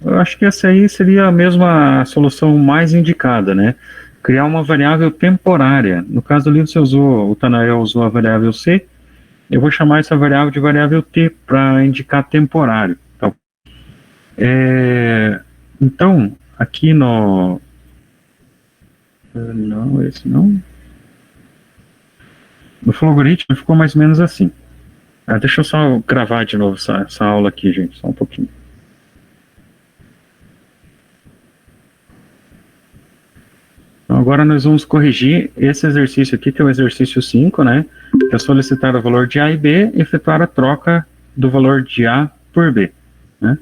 Eu acho que essa aí seria a mesma solução mais indicada, né? Criar uma variável temporária. No caso ali o Tanael usou a variável C, eu vou chamar essa variável de variável T para indicar temporário. Então, aqui no... Não, esse não. No Flowgoritmo ficou mais ou menos assim. Deixa eu só gravar de novo essa aula aqui, gente, só um pouquinho. Então, agora nós vamos corrigir esse exercício aqui, que é o exercício 5, né? Que é solicitar o valor de A e B e efetuar a troca do valor de A por B, né?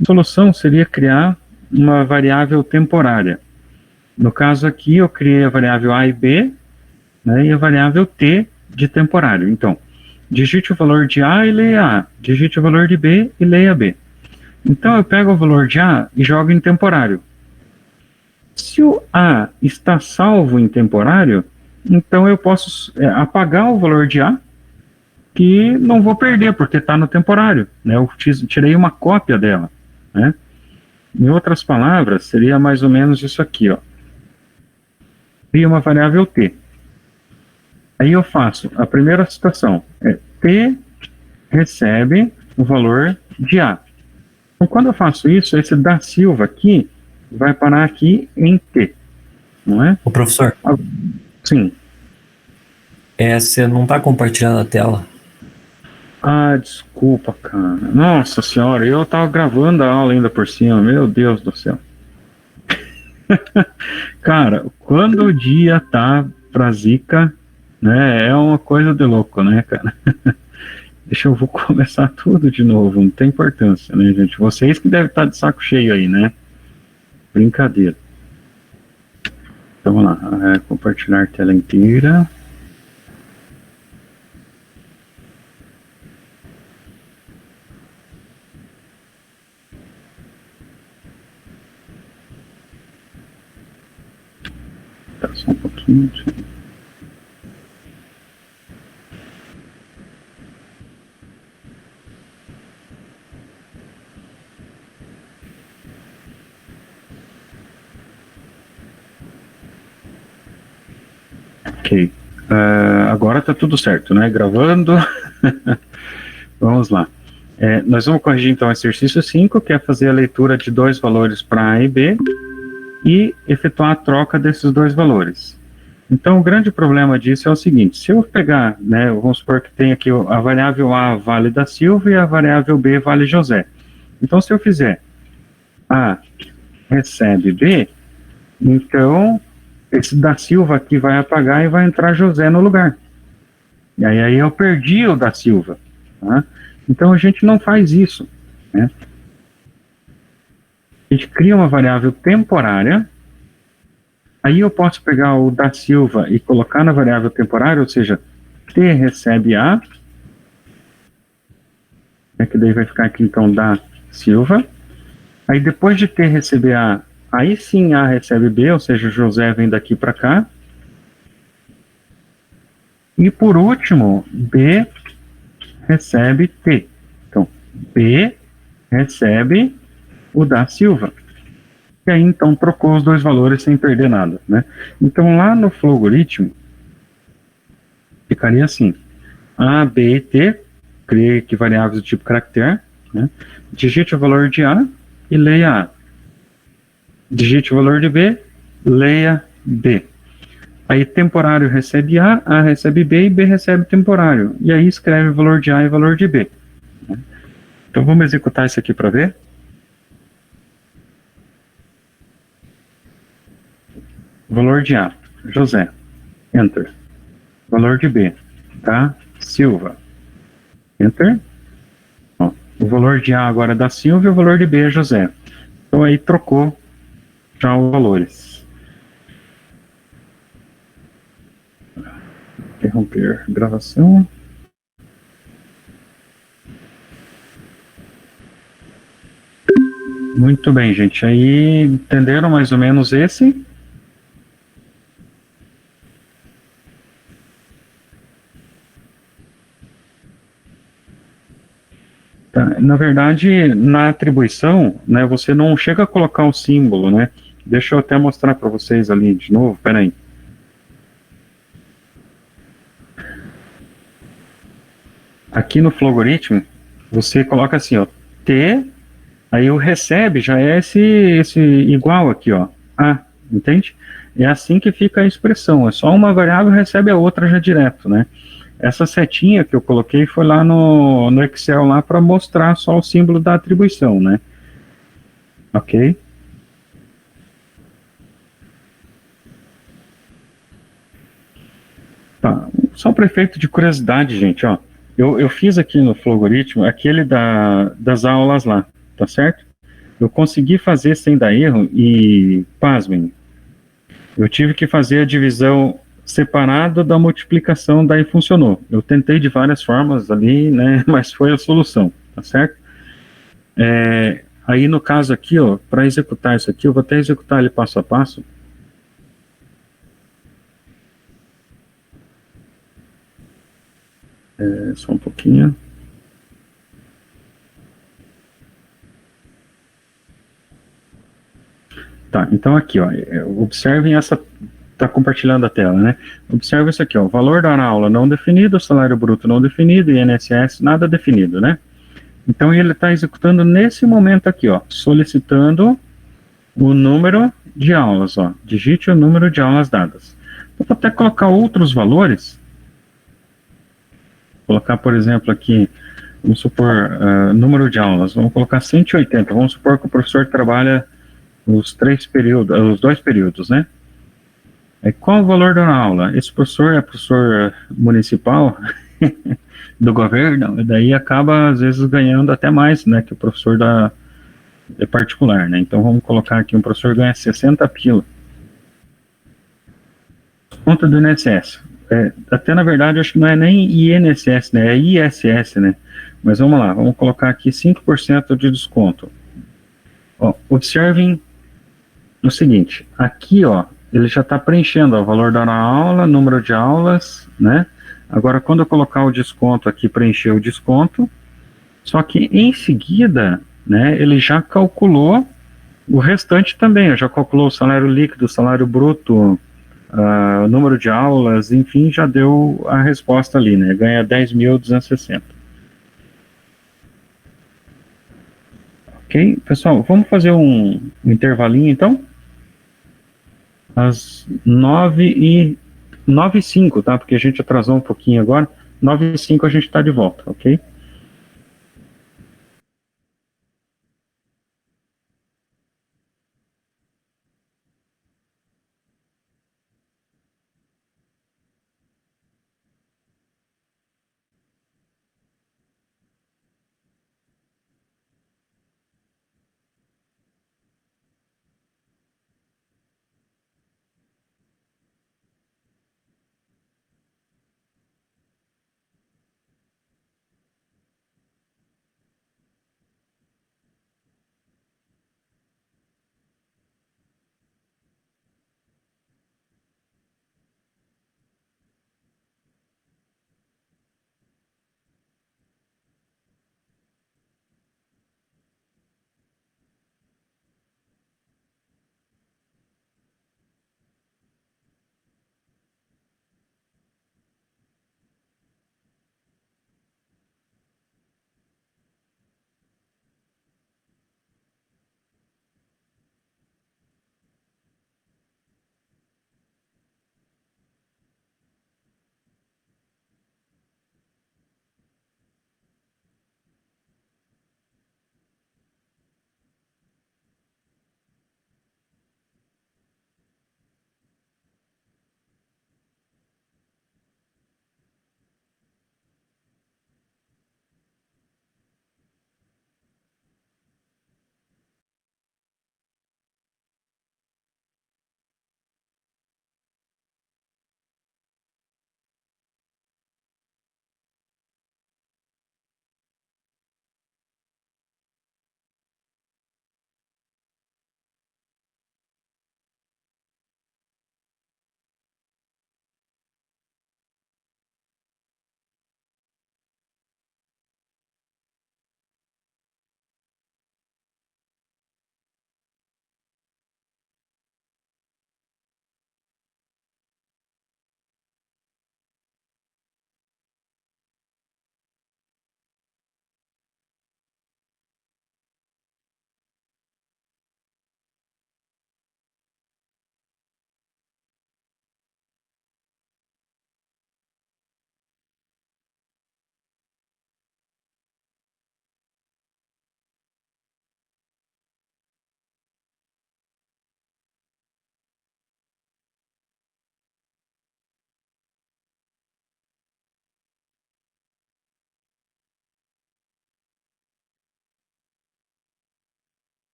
A solução seria criar uma variável temporária. No caso aqui, eu criei a variável A e B, né, e a variável T de temporário. Então, digite o valor de A e leia A. Digite o valor de B e leia B. Então, eu pego o valor de A e jogo em temporário. Se o A está salvo em temporário, então eu posso apagar o valor de A, que não vou perder, porque está no temporário, né? Eu tirei uma cópia dela, né? Em outras palavras, seria mais ou menos isso aqui, ó. Cria uma variável T. Aí eu faço, a primeira situação é T recebe o valor de A. Então, quando eu faço isso, esse da Silva aqui vai parar aqui em T, não é? Ô, professor. Sim. Você não está compartilhando a tela? Desculpa, cara. Nossa senhora, eu tava gravando a aula ainda por cima, meu Deus do céu. Cara, quando o dia tá pra zica, né, é uma coisa de louco, né, cara? Vou começar tudo de novo, não tem importância, né, gente? Vocês que devem estar de saco cheio aí, né? Brincadeira. Então, vamos lá, compartilhar tela inteira. Tá, só um pouquinho. Ok. Agora tá tudo certo, né? Gravando. Vamos lá. Nós vamos corrigir então o exercício 5, que é fazer a leitura de 2 valores para A e B e efetuar a troca desses 2 valores. Então, o grande problema disso é o seguinte: se eu pegar, né, vamos supor que tem aqui a variável A vale da Silva e a variável B vale José. Então, se eu fizer A recebe B, então esse da Silva aqui vai apagar e vai entrar José no lugar. E aí eu perdi o da Silva, tá? Então a gente não faz isso, né? A gente cria uma variável temporária, aí eu posso pegar o da Silva e colocar na variável temporária, ou seja, T recebe A, que daí vai ficar aqui então da Silva. Aí depois de T receber A, aí sim A recebe B, ou seja, José vem daqui para cá. E por último, B recebe T. Então, B recebe o da Silva. E aí então trocou os 2 valores sem perder nada, né? Então lá no Flowgoritmo ficaria assim: A, B e T, criei aqui variáveis do tipo caractere, né? Digite o valor de A e leia A. Digite o valor de B, leia B. Aí temporário recebe A recebe B e B recebe temporário. E aí escreve o valor de A e o valor de B. Então vamos executar isso aqui para ver. Valor de A, José. Enter. Valor de B, tá? Silva. Enter. Ó, o valor de A agora é da Silva e o valor de B é José. Então aí trocou já os valores. Interromper gravação. Muito bem, gente. Aí entenderam mais ou menos esse? Tá. Na verdade, na atribuição, né, você não chega a colocar o símbolo, né? Deixa eu até mostrar para vocês ali de novo. Peraí. Aqui no Flogoritmo, você coloca assim, ó, T, aí o recebe já é esse igual aqui, ó, A, entende? É assim que fica a expressão, é só uma variável recebe a outra já direto, né? Essa setinha que eu coloquei foi lá no Excel lá para mostrar só o símbolo da atribuição, né? Ok? Tá. Só para efeito de curiosidade, gente, ó. Eu fiz aqui no Flogoritmo aquele das aulas lá, tá certo? Eu consegui fazer sem dar erro e, pasmem, eu tive que fazer a divisão separada da multiplicação, daí funcionou. Eu tentei de várias formas ali, né, mas foi a solução, tá certo? Aí no caso aqui, ó, para executar isso aqui, eu vou até executar ele passo a passo. Só um pouquinho. Tá, então aqui, ó, observem essa, tá compartilhando a tela, né? Observe isso aqui, ó, o valor da aula não definido, salário bruto não definido, INSS nada definido, né? Então ele está executando nesse momento aqui, ó, solicitando o número de aulas, ó, digite o número de aulas dadas. Eu vou até colocar outros valores, colocar, por exemplo, aqui, vamos supor, número de aulas, vamos colocar 180, vamos supor que o professor trabalha os 2 períodos, né? Qual o valor da aula? Esse professor é professor municipal do governo, e daí acaba, às vezes, ganhando até mais, né, que o professor é particular, né? Então, vamos colocar aqui, um professor ganha 60 pila. Conta do INSS. Até, na verdade, acho que não é nem INSS, né? É ISS, né? Mas vamos lá, vamos colocar aqui 5% de desconto. Ó, observem o seguinte, aqui, ó, ele já está preenchendo ó, o valor da aula, número de aulas, né? Agora, quando eu colocar o desconto aqui, preencher o desconto, só que em seguida, né, ele já calculou o restante também, já calculou o salário líquido, o salário bruto, o número de aulas, enfim, já deu a resposta ali, né? Ganha 10.260. Ok? Pessoal, vamos fazer um intervalinho, então? Às 9h05, tá? Porque a gente atrasou um pouquinho agora. 9h05 a gente está de volta, ok?